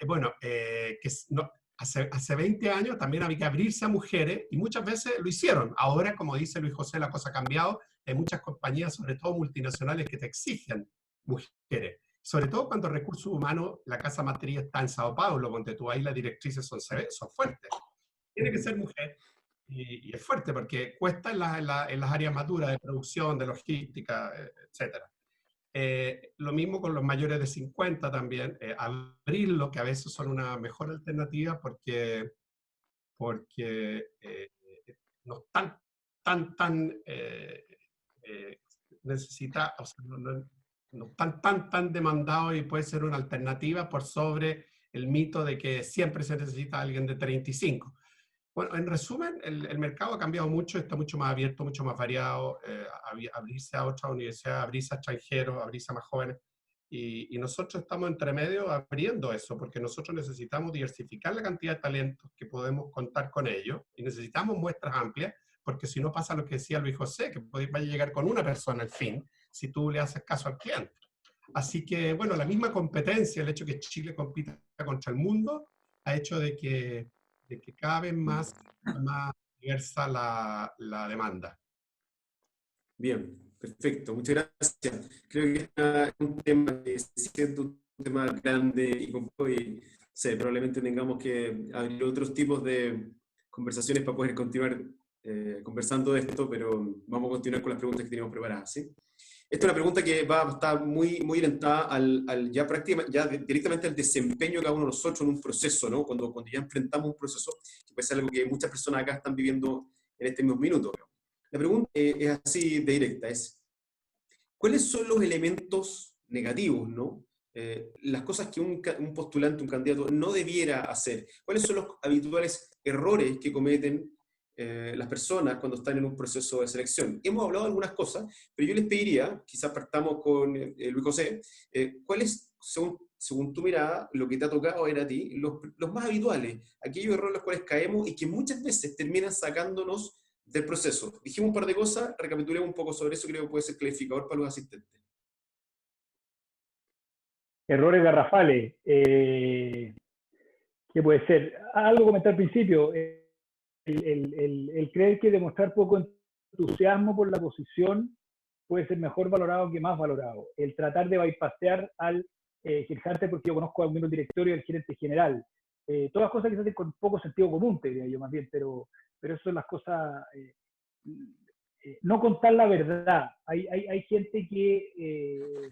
hace 20 años también había que abrirse a mujeres y muchas veces lo hicieron. Ahora, como dice Luis José, la cosa ha cambiado. Hay muchas compañías, sobre todo multinacionales, que te exigen mujeres. Sobre todo cuando recursos humanos, la casa matriz está en Sao Paulo, donde tú ahí las directrices son fuertes. Tiene que ser mujer. Y es fuerte porque cuesta en las áreas más duras de producción, de logística, etc. Lo mismo con los mayores de 50 también, abrirlo, que a veces son una mejor alternativa porque no están o sea, no están tan demandados y puede ser una alternativa por sobre el mito de que siempre se necesita alguien de 35. Bueno, en resumen, el mercado ha cambiado mucho, está mucho más abierto, mucho más variado, abrirse a otras universidades, abrirse a extranjeros, abrirse a más jóvenes. Y nosotros estamos entre medio abriendo eso, porque nosotros necesitamos diversificar la cantidad de talentos que podemos contar con ellos, y necesitamos muestras amplias, porque si no pasa lo que decía Luis José, que va a llegar con una persona al fin, si tú le haces caso al cliente. Así que, bueno, la misma competencia, el hecho de que Chile compita contra el mundo, ha hecho de que cada vez más diversa la demanda. Bien, perfecto, muchas gracias. Creo que es un tema que es un tema grande y complejo y probablemente tengamos que abrir otros tipos de conversaciones para poder continuar conversando de esto, pero vamos a continuar con las preguntas que teníamos preparadas, ¿sí? Esta es una pregunta que está muy orientada ya directamente al desempeño de cada uno de nosotros en un proceso, ¿no? Cuando ya enfrentamos un proceso, que puede ser algo que muchas personas acá están viviendo en este mismo minuto. La pregunta es así de directa, ¿cuáles son los elementos negativos, ¿no? Las cosas que un postulante, un candidato no debiera hacer? ¿Cuáles son los habituales errores que cometen las personas cuando están en un proceso de selección? Hemos hablado de algunas cosas, pero yo les pediría, quizás partamos con Luis José, ¿cuáles son, según tu mirada, lo que te ha tocado ver a ti, los más habituales, aquellos errores en los cuales caemos y que muchas veces terminan sacándonos del proceso? Dijimos un par de cosas, recapitulemos un poco sobre eso, creo que puede ser clarificador para los asistentes. Errores garrafales. ¿Qué puede ser? Algo comenté al principio. El creer que demostrar poco entusiasmo por la posición puede ser mejor valorado que más valorado. El tratar de bypassear al gerente, porque yo conozco al miembro directorio y al gerente general. Todas cosas que se hacen con poco sentido común, te diría yo más bien, pero eso son las cosas. No contar la verdad. Hay gente que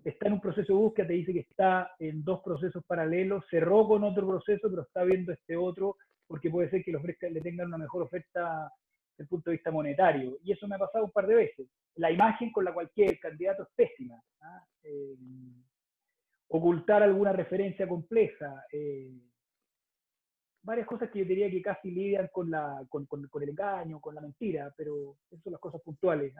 está en un proceso de búsqueda, te dice que está en 2 procesos paralelos, cerró con otro proceso, pero está viendo este otro, porque puede ser que le tengan una mejor oferta desde el punto de vista monetario, y eso me ha pasado un par de veces. La imagen con la cual queda el candidato es pésima. Ocultar alguna referencia compleja, varias cosas que yo diría que casi lidian con el engaño, con la mentira, pero esas son las cosas puntuales.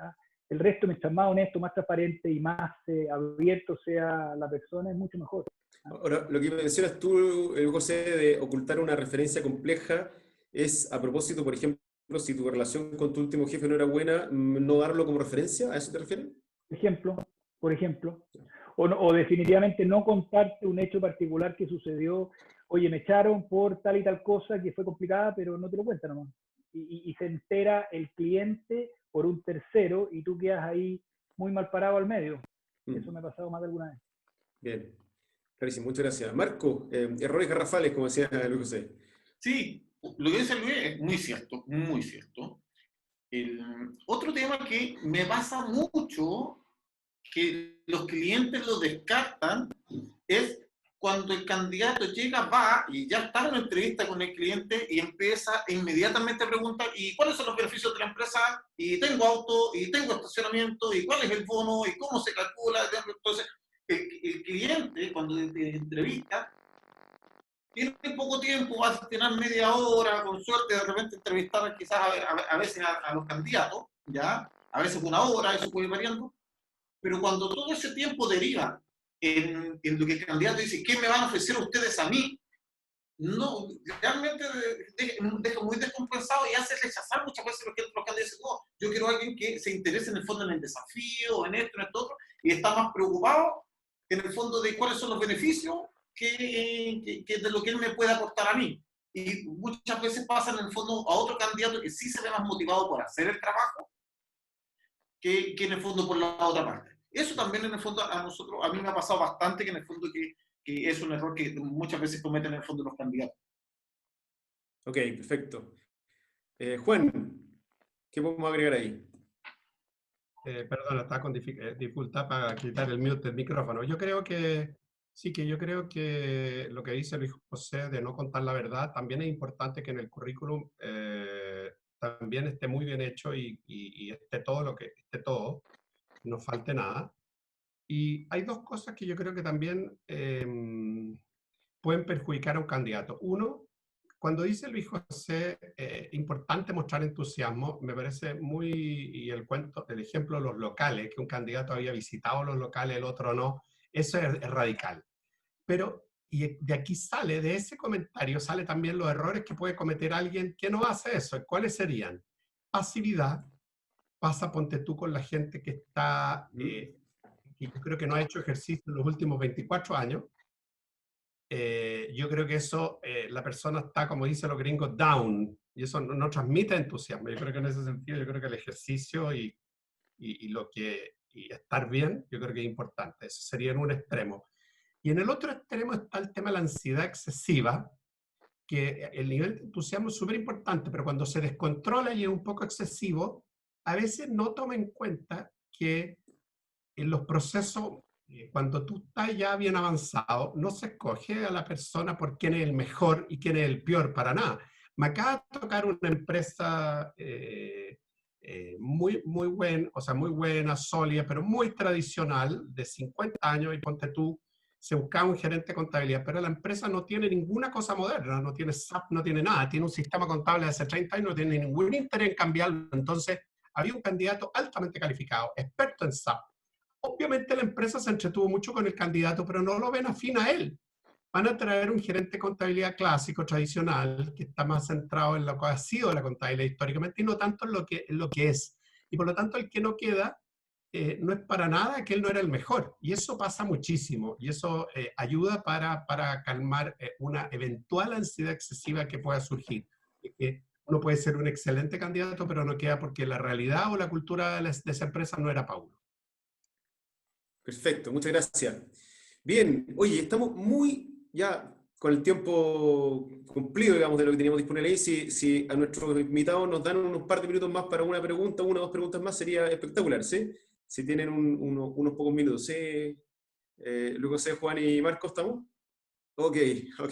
El resto, mientras más honesto, más transparente y más abierto sea la persona, es mucho mejor. Ahora, lo que mencionas tú, José, de ocultar una referencia compleja, es a propósito, por ejemplo, si tu relación con tu último jefe no era buena, no darlo como referencia, ¿a eso te refieres? Por ejemplo. O definitivamente no contarte un hecho particular que sucedió. Oye, me echaron por tal y tal cosa que fue complicada, pero no te lo cuentan nomás. Y se entera el cliente por un tercero y tú quedas ahí muy mal parado al medio. Eso me ha pasado más de alguna vez. Bien, clarísimo, muchas gracias. Marco, errores garrafales, como decía Luis José. Sí, lo que dice Luis es muy cierto, muy cierto. Otro tema que me pasa mucho, que los clientes lo descartan, es cuando el candidato llega, va y ya está en una entrevista con el cliente y empieza inmediatamente a preguntar ¿y cuáles son los beneficios de la empresa? Y tengo auto, y tengo estacionamiento, y cuál es el bono, y cómo se calcula. Entonces, el cliente, cuando te entrevista, tiene poco tiempo, va a tener media hora, con suerte, de repente entrevistar quizás a veces a los candidatos, ¿ya? A veces una hora, eso puede ir variando. Pero cuando todo ese tiempo deriva en lo que el candidato dice, ¿qué me van a ofrecer ustedes a mí? No, realmente deja muy descompensado y hace rechazar muchas veces lo que los candidatos dicen, no, yo quiero a alguien que se interese en el fondo en el desafío, en esto, otro, y está más preocupado en el fondo de cuáles son los beneficios que de lo que él me puede aportar a mí. Y muchas veces pasan en el fondo a otro candidato que sí se ve más motivado por hacer el trabajo que en el fondo por la otra parte. Eso también en el fondo a mí me ha pasado bastante, que en el fondo que es un error que muchas veces cometen en el fondo los candidatos. Ok, perfecto. Juan, ¿qué podemos agregar ahí? Perdona, está con dificultad para quitar el mute del micrófono. Yo creo que yo creo que lo que dice Luis José de no contar la verdad, también es importante que en el currículum también esté muy bien hecho y esté todo, no falte nada. Y hay dos cosas que yo creo que también pueden perjudicar a un candidato. Uno, cuando dice Luis José, importante mostrar entusiasmo, me parece muy, y el ejemplo de los locales, que un candidato había visitado los locales, el otro no, eso es radical. Pero, y de aquí sale, de ese comentario, sale también los errores que puede cometer alguien que no hace eso. ¿Cuáles serían? Pasividad, pasa, ponte tú con la gente que está, que yo creo que no ha hecho ejercicio en los últimos 24 años, yo creo que eso, la persona está, como dicen los gringos, down, y eso no transmite entusiasmo. Yo creo que en ese sentido, yo creo que el ejercicio y estar bien, yo creo que es importante. Eso sería en un extremo. Y en el otro extremo está el tema de la ansiedad excesiva, que el nivel de entusiasmo es súper importante, pero cuando se descontrola y es un poco excesivo, a veces no toma en cuenta que en los procesos, cuando tú estás ya bien avanzado, no se escoge a la persona por quién es el mejor y quién es el peor, para nada. Me acaba de tocar una empresa muy buena, sólida, pero muy tradicional, de 50 años, y ponte tú, se buscaba un gerente de contabilidad, pero la empresa no tiene ninguna cosa moderna, no tiene SAP, no tiene nada, tiene un sistema contable de hace 30 años, no tiene ningún interés en cambiarlo. Entonces, había un candidato altamente calificado, experto en SAP. Obviamente la empresa se entretuvo mucho con el candidato, pero no lo ven afín a él. Van a traer un gerente de contabilidad clásico, tradicional, que está más centrado en lo que ha sido la contabilidad históricamente y no tanto en lo que es. Y por lo tanto el que no queda no es para nada que él no era el mejor. Y eso pasa muchísimo. Y eso ayuda para calmar una eventual ansiedad excesiva que pueda surgir. Uno puede ser un excelente candidato, pero no queda porque la realidad o la cultura de esa empresa no era Paulo. Perfecto, muchas gracias. Bien, oye, estamos muy ya con el tiempo cumplido, digamos, de lo que teníamos disponible ahí. Si a nuestros invitados nos dan unos par de minutos más para una pregunta, una o dos preguntas más, sería espectacular, ¿sí? Si tienen unos pocos minutos, ¿sí? Luego, Juan y Marco, ¿estamos? Ok,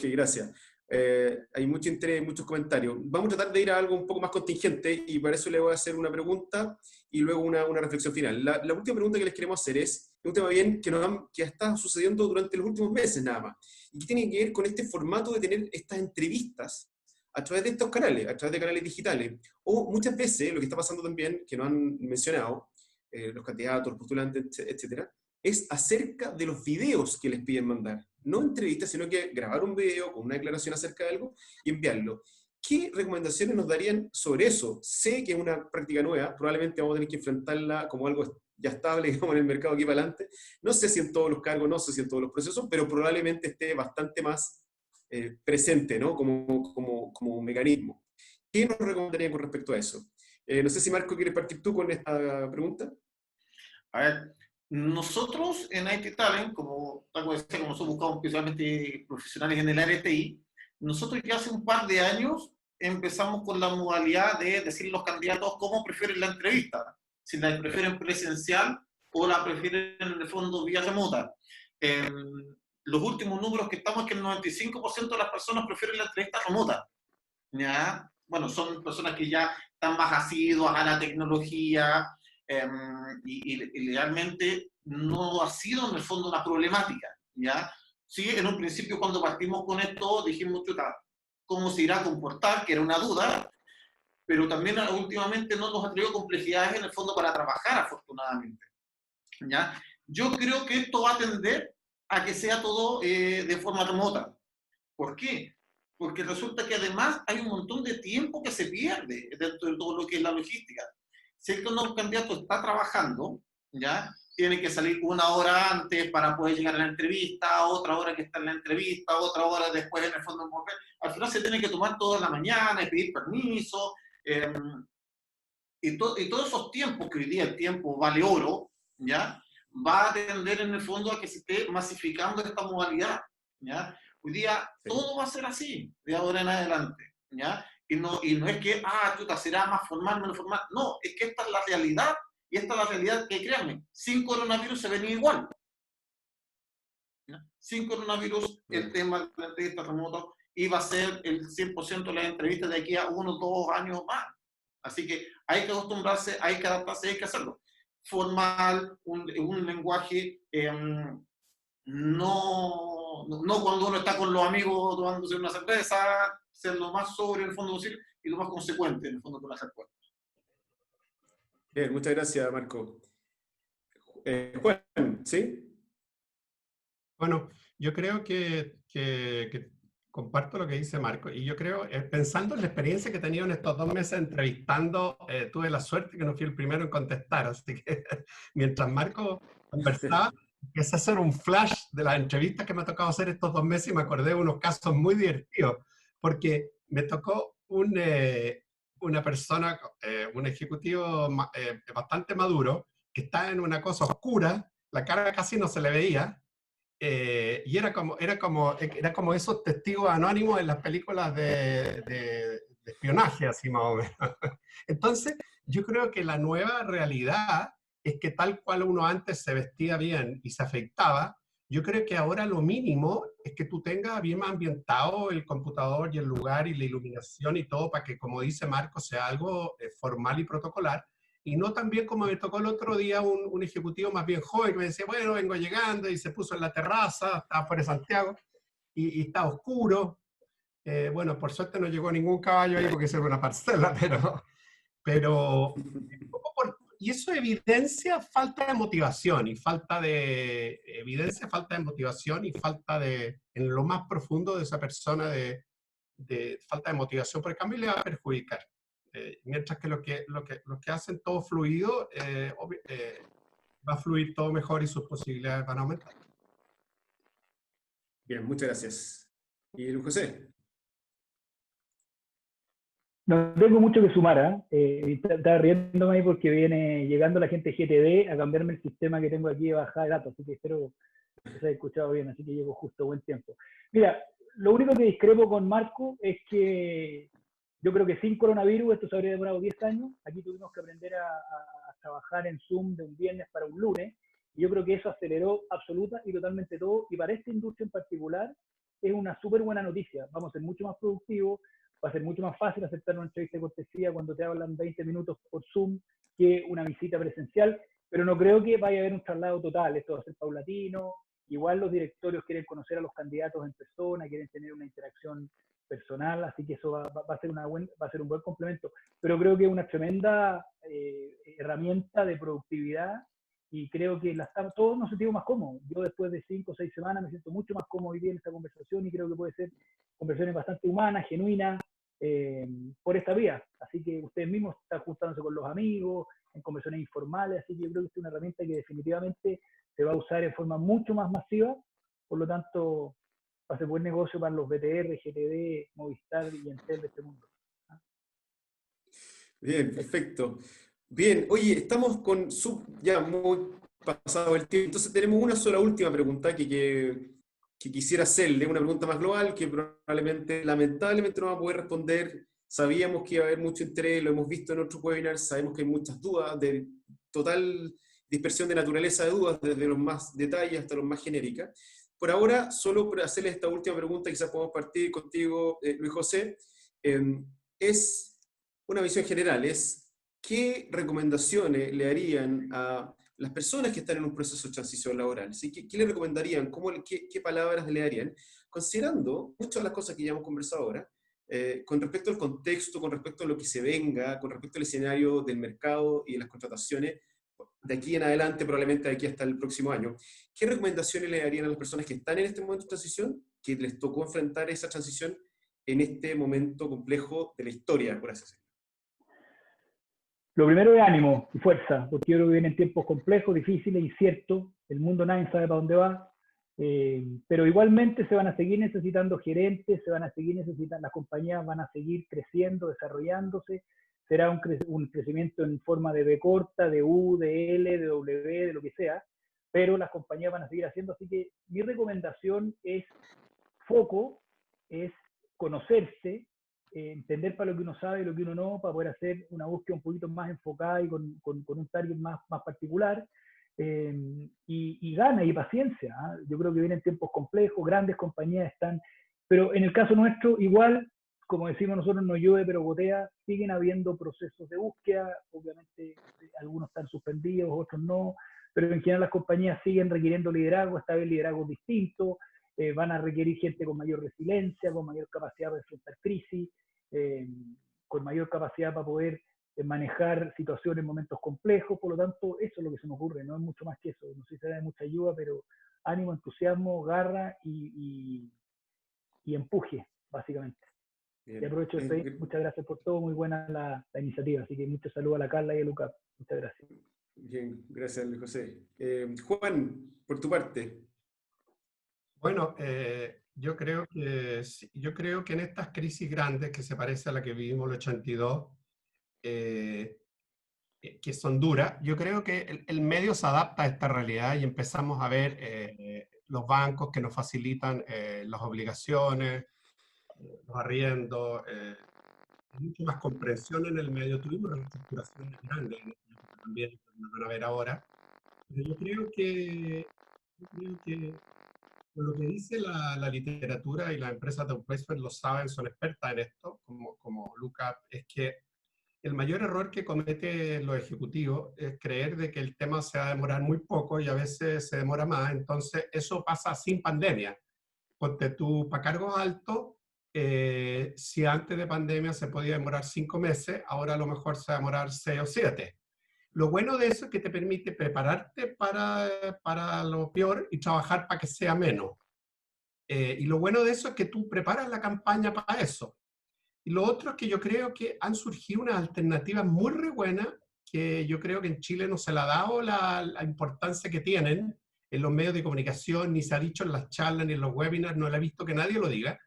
gracias. Hay mucho interés, muchos comentarios. Vamos a tratar de ir a algo un poco más contingente y para eso le voy a hacer una pregunta y luego una reflexión final. La última pregunta que les queremos hacer es un tema bien que está sucediendo durante los últimos meses nada más y que tiene que ver con este formato de tener estas entrevistas a través de estos canales, a través de canales digitales. O muchas veces, lo que está pasando también, que no han mencionado, los candidatos, los postulantes, etcétera, es acerca de los videos que les piden mandar. No entrevistas, sino que grabar un video con una declaración acerca de algo y enviarlo. ¿Qué recomendaciones nos darían sobre eso? Sé que es una práctica nueva, probablemente vamos a tener que enfrentarla como algo ya estable, digamos, en el mercado aquí para adelante. No sé si en todos los cargos, no sé si en todos los procesos, pero probablemente esté bastante más presente, ¿no? Como un mecanismo. ¿Qué nos recomendarían con respecto a eso? No sé si Marco quiere partir tú con esta pregunta. A ver, nosotros en IT Talent, como nosotros buscamos principalmente profesionales en el área de TI, nosotros ya hace un par de años empezamos con la modalidad de decirle a los candidatos cómo prefieren la entrevista, si la prefieren presencial o la prefieren en el fondo vía remota. Los últimos números que estamos es que el 95% de las personas prefieren la entrevista remota. ¿Ya? Bueno, son personas que ya están más asiduas a la tecnología, y realmente no ha sido en el fondo una problemática, ¿ya? Sí, en un principio cuando partimos con esto dijimos, chuta, ¿cómo se irá a comportar? Que era una duda, pero también últimamente no nos ha traído complejidades en el fondo para trabajar, afortunadamente, ¿ya? Yo creo que esto va a tender a que sea todo de forma remota. ¿Por qué? Porque resulta que además hay un montón de tiempo que se pierde dentro de todo lo que es la logística. Si el nuevo candidato está trabajando, ¿ya? Tiene que salir una hora antes para poder llegar a la entrevista, otra hora que está en la entrevista, otra hora después en el fondo. Al final se tiene que tomar toda la mañana y pedir permiso. Y todos esos tiempos, que hoy día el tiempo vale oro, ¿ya? Va a tender en el fondo a que se esté masificando esta modalidad, ¿ya? Hoy día todo va a ser así, de ahora en adelante, ¿ya? Y no es que, chuta, será más formal, menos formal. No, es que esta es la realidad, y esta es la realidad que, créanme, sin coronavirus se venía igual, ¿ya? Sin coronavirus, el tema de la entrevista remota iba a ser el 100% de las entrevistas de aquí a 1 o 2 años más. Así que hay que acostumbrarse, hay que adaptarse, hay que hacerlo. Formal, un lenguaje, no cuando uno está con los amigos tomándose una cerveza, ser lo más sobrio en el fondo posible y lo más consecuente en el fondo con las respuestas. Bien, muchas gracias, Marco. Juan, ¿sí? Bueno, yo creo que comparto lo que dice Marco, y yo creo, pensando en la experiencia que he tenido en estos 2 meses entrevistando, tuve la suerte que no fui el primero en contestar, así que mientras Marco conversaba, empecé a hacer un flash de las entrevistas que me ha tocado hacer estos 2 meses y me acordé de unos casos muy divertidos, porque me tocó una persona, un ejecutivo bastante maduro, que está en una cosa oscura, la cara casi no se le veía, y era como esos testigos anónimos en las películas de espionaje, así más o menos. Entonces, yo creo que la nueva realidad es que tal cual uno antes se vestía bien y se afeitaba, yo creo que ahora lo mínimo es que tú tengas bien ambientado el computador y el lugar y la iluminación y todo para que, como dice Marco, sea algo formal y protocolar. Y no también como me tocó el otro día un ejecutivo más bien joven que me decía, bueno, vengo llegando, y se puso en la terraza, estaba fuera de Santiago, y está oscuro. Bueno, por suerte no llegó ningún caballo ahí porque es una parcela, pero y eso evidencia falta de motivación y falta de en lo más profundo de esa persona, de falta de motivación, porque el cambio le va a perjudicar. Mientras que lo que hacen todo fluido, va a fluir todo mejor y sus posibilidades van a aumentar. Bien, muchas gracias. ¿Y Luis José? No tengo mucho que sumar, estaba riéndome ahí porque viene llegando la gente de GTD a cambiarme el sistema que tengo aquí de bajada de datos, así que espero que se haya escuchado bien, así que llego justo a buen tiempo. Mira, lo único que discrepo con Marco es que yo creo que sin coronavirus esto se habría demorado 10 años. Aquí tuvimos que aprender a trabajar en Zoom de un viernes para un lunes, y yo creo que eso aceleró absoluta y totalmente todo, y para esta industria en particular es una súper buena noticia. Vamos a ser mucho más productivos, va a ser mucho más fácil aceptar una entrevista de cortesía cuando te hablan 20 minutos por Zoom que una visita presencial, pero no creo que vaya a haber un traslado total, esto va a ser paulatino. Igual los directorios quieren conocer a los candidatos en persona, quieren tener una interacción personal, así que eso va a ser un buen complemento. Pero creo que es una tremenda herramienta de productividad y creo que todos nos sentimos más cómodos. Yo después de 5 o 6 semanas me siento mucho más cómodo hoy día en esta conversación y creo que puede ser conversaciones bastante humanas, genuinas, por esta vía. Así que ustedes mismos están juntándose con los amigos, en conversaciones informales, así que yo creo que es una herramienta que definitivamente se va a usar en forma mucho más masiva, por lo tanto va a ser buen negocio para los BTR, GTD, Movistar y Entel de este mundo. Bien, perfecto. Bien, oye, estamos ya muy pasado el tiempo, entonces tenemos una sola última pregunta que quisiera hacerle, una pregunta más global que probablemente, lamentablemente no va a poder responder. Sabíamos que iba a haber mucho interés, lo hemos visto en otros webinars, sabemos que hay muchas dudas, de total dispersión de naturaleza de dudas, desde los más detalles hasta los más genéricas. Por ahora, solo por hacerle esta última pregunta, quizás podemos partir contigo, Luis José, es una visión general, ¿qué recomendaciones le harían a las personas que están en un proceso de transición laboral? ¿Sí? ¿Qué le recomendarían? ¿Qué palabras le darían? Considerando muchas de las cosas que ya hemos conversado ahora, con respecto al contexto, con respecto a lo que se venga, con respecto al escenario del mercado y de las contrataciones, de aquí en adelante, probablemente de aquí hasta el próximo año, ¿qué recomendaciones le darían a las personas que están en este momento de transición, que les tocó enfrentar esa transición en este momento complejo de la historia, por así decirlo? Lo primero es ánimo y fuerza, porque yo creo que vienen tiempos complejos, difíciles, inciertos, el mundo nadie sabe para dónde va, pero igualmente se van a seguir necesitando gerentes, se van a seguir necesitando, las compañías van a seguir creciendo, desarrollándose, será un crecimiento en forma de B corta, de U, de L, de W, de lo que sea, pero las compañías van a seguir haciendo, así que mi recomendación es foco, es conocerse, entender para lo que uno sabe y lo que uno no, para poder hacer una búsqueda un poquito más enfocada y con un target más particular, y gana y paciencia. ¿Eh? Yo creo que vienen tiempos complejos, grandes compañías están, pero en el caso nuestro, igual, como decimos nosotros, no llueve pero gotea, siguen habiendo procesos de búsqueda, obviamente algunos están suspendidos, otros no, pero en general las compañías siguen requiriendo liderazgo, esta vez liderazgos distintos, van a requerir gente con mayor resiliencia, con mayor capacidad para enfrentar crisis, con mayor capacidad para poder manejar situaciones en momentos complejos. Por lo tanto, eso es lo que se nos ocurre, no es mucho más que eso. No sé si será de mucha ayuda, pero ánimo, entusiasmo, garra y empuje, básicamente. Bien. Y aprovecho de pedir, muchas gracias por todo, muy buena la iniciativa, así que muchos saludos a la Carla y a Lucas. Muchas gracias. Bien, gracias Luis José. Juan, por tu parte. Bueno, yo creo que en estas crisis grandes que se parece a la que vivimos el 82, que son duras, yo creo que el medio se adapta a esta realidad y empezamos a ver los bancos que nos facilitan las obligaciones, los arriendos, mucho más comprensión en el medio. Tuvimos reestructuraciones grandes también, lo van a ver ahora. Pero yo creo que por lo que dice la literatura y las empresas de placement lo saben, son expertas en esto, como Lucas, es que el mayor error que cometen los ejecutivos es creer de que el tema se va a demorar muy poco y a veces se demora más. Entonces, eso pasa sin pandemia. Ponte tú para cargos altos, si antes de pandemia se podía demorar 5 meses, ahora a lo mejor se va a demorar 6 o 7. Lo bueno de eso es que te permite prepararte para lo peor y trabajar para que sea menos. Y lo bueno de eso es que tú preparas la campaña para eso. Y lo otro es que yo creo que han surgido unas alternativas muy re buenas, que yo creo que en Chile no se le ha dado la importancia que tienen en los medios de comunicación, ni se ha dicho en las charlas, ni en los webinars, no le he visto que nadie lo diga.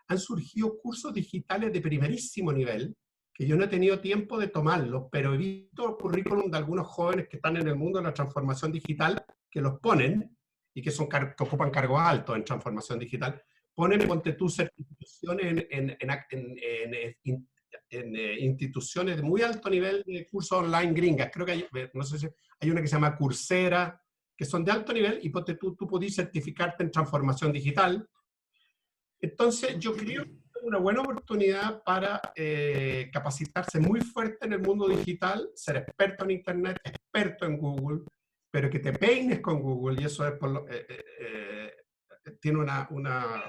Han surgido cursos digitales de primerísimo nivel, que yo no he tenido tiempo de tomarlos, pero he visto el currículum de algunos jóvenes que están en el mundo de la transformación digital, que los ponen, y que ocupan cargos altos en transformación digital, ponen, ponte tú, certificaciones en instituciones de muy alto nivel de cursos online gringas. Creo que hay, no sé si hay una que se llama Coursera, que son de alto nivel, y ponte tú podés certificarte en transformación digital. Entonces, yo creo que es una buena oportunidad para capacitarse muy fuerte en el mundo digital, ser experto en Internet, experto en Google, pero que te peines con Google, y eso es tiene una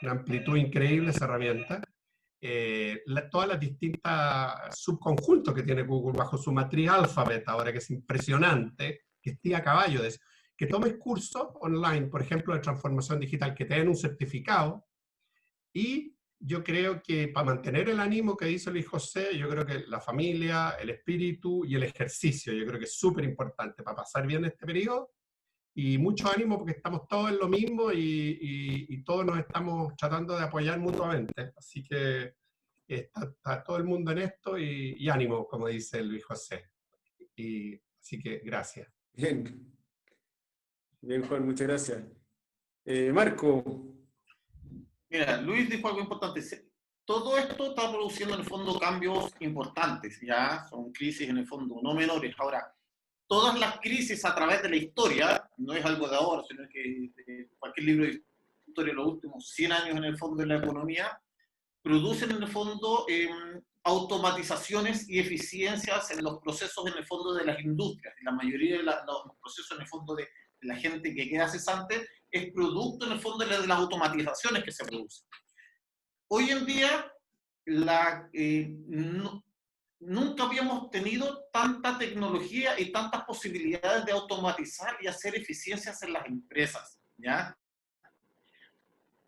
amplitud increíble esa herramienta. Todas las distintas subconjuntos que tiene Google bajo su matriz Alphabet, ahora que es impresionante, que esté a caballo de eso. Que tomes cursos online, por ejemplo, de transformación digital, que te den un certificado. Y yo creo que para mantener el ánimo que dice Luis José, yo creo que la familia, el espíritu y el ejercicio, yo creo que es súper importante para pasar bien este periodo. Y mucho ánimo porque estamos todos en lo mismo y todos nos estamos tratando de apoyar mutuamente. Así que está todo el mundo en esto y ánimo, como dice Luis José. Así que gracias. Bien. Bien, Juan, muchas gracias. Marco. Mira, Luis dijo algo importante. Todo esto está produciendo en el fondo cambios importantes, ya son crisis en el fondo no menores. Ahora, todas las crisis a través de la historia, no es algo de ahora, sino que cualquier libro de historia de los últimos 100 años en el fondo de la economía, producen en el fondo automatizaciones y eficiencias en los procesos en el fondo de las industrias. Y la mayoría de los procesos en el fondo de la gente que queda cesante es producto en el fondo de las automatizaciones que se producen. Hoy en día, nunca habíamos tenido tanta tecnología y tantas posibilidades de automatizar y hacer eficiencias en las empresas, ¿ya?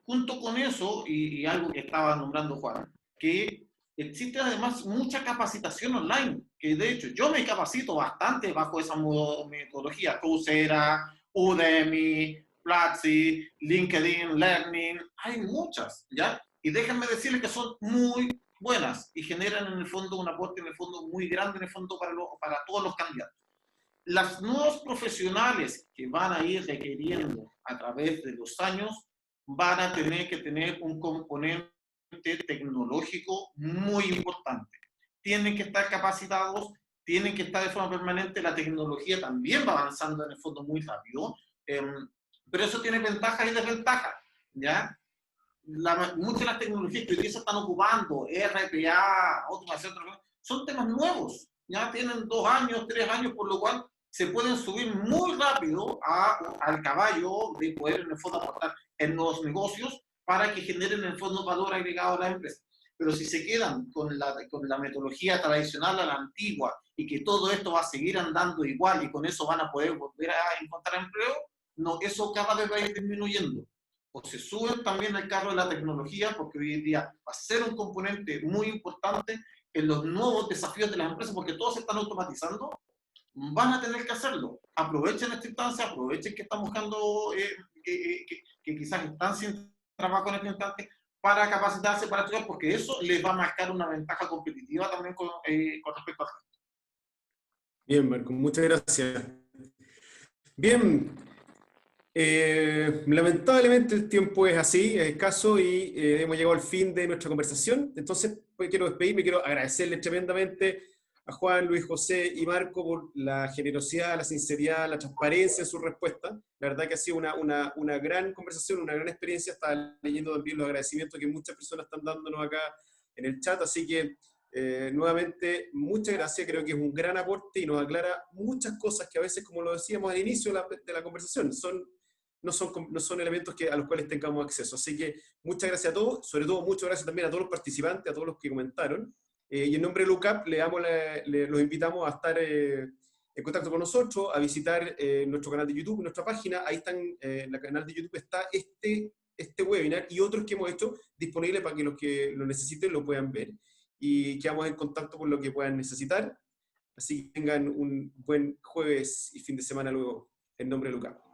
Junto con eso, y algo que estaba nombrando Juan, que existe además mucha capacitación online, que de hecho yo me capacito bastante bajo esa metodología, Coursera, Udemy, Platzi, LinkedIn, Learning, hay muchas, ¿ya? Y déjenme decirles que son muy buenas y generan en el fondo un aporte en el fondo muy grande en el fondo para todos los candidatos. Las nuevos profesionales que van a ir requiriendo a través de los años van a tener que tener un componente tecnológico muy importante. Tienen que estar capacitados, tienen que estar de forma permanente, la tecnología también va avanzando en el fondo muy rápido, pero eso tiene ventajas y desventajas, ¿ya? Muchas de las tecnologías que hoy día se están ocupando, RPA, automación, son temas nuevos, ya tienen 2 años, 3 años, por lo cual se pueden subir muy rápido al caballo de poder en el fondo aportar en nuevos negocios para que generen en el fondo valor agregado a la empresa. Pero si se quedan con la metodología tradicional a la antigua y que todo esto va a seguir andando igual y con eso van a poder volver a encontrar empleo, no, eso cada vez va a ir disminuyendo. O se suben también al carro de la tecnología, porque hoy en día va a ser un componente muy importante en los nuevos desafíos de las empresas, porque todos se están automatizando, van a tener que hacerlo. Aprovechen esta instancia, aprovechen que están buscando, que quizás están sin trabajo en este instante, para capacitarse, para estudiar, porque eso les va a marcar una ventaja competitiva también con respecto al resto. Bien, Marco, muchas gracias. Bien, lamentablemente el tiempo es así, es escaso y hemos llegado al fin de nuestra conversación. Entonces, pues, quiero despedirme, quiero agradecerles tremendamente a Juan, Luis José y Marco por la generosidad, la sinceridad, la transparencia en sus respuestas. La verdad que ha sido una gran conversación, una gran experiencia. Estaba leyendo también los agradecimientos que muchas personas están dándonos acá en el chat, así que nuevamente, muchas gracias. Creo que es un gran aporte y nos aclara muchas cosas que a veces, como lo decíamos al inicio de la conversación, no son elementos a los cuales tengamos acceso. Así que muchas gracias a todos, sobre todo muchas gracias también a todos los participantes, a todos los que comentaron. Y en nombre de LUCAP los invitamos a estar en contacto con nosotros, a visitar nuestro canal de YouTube, nuestra página. Ahí están, en el canal de YouTube está este webinar y otros que hemos hecho disponibles para que los que lo necesiten lo puedan ver. Y quedamos en contacto con lo que puedan necesitar. Así que tengan un buen jueves y fin de semana luego, en nombre de LUCAP.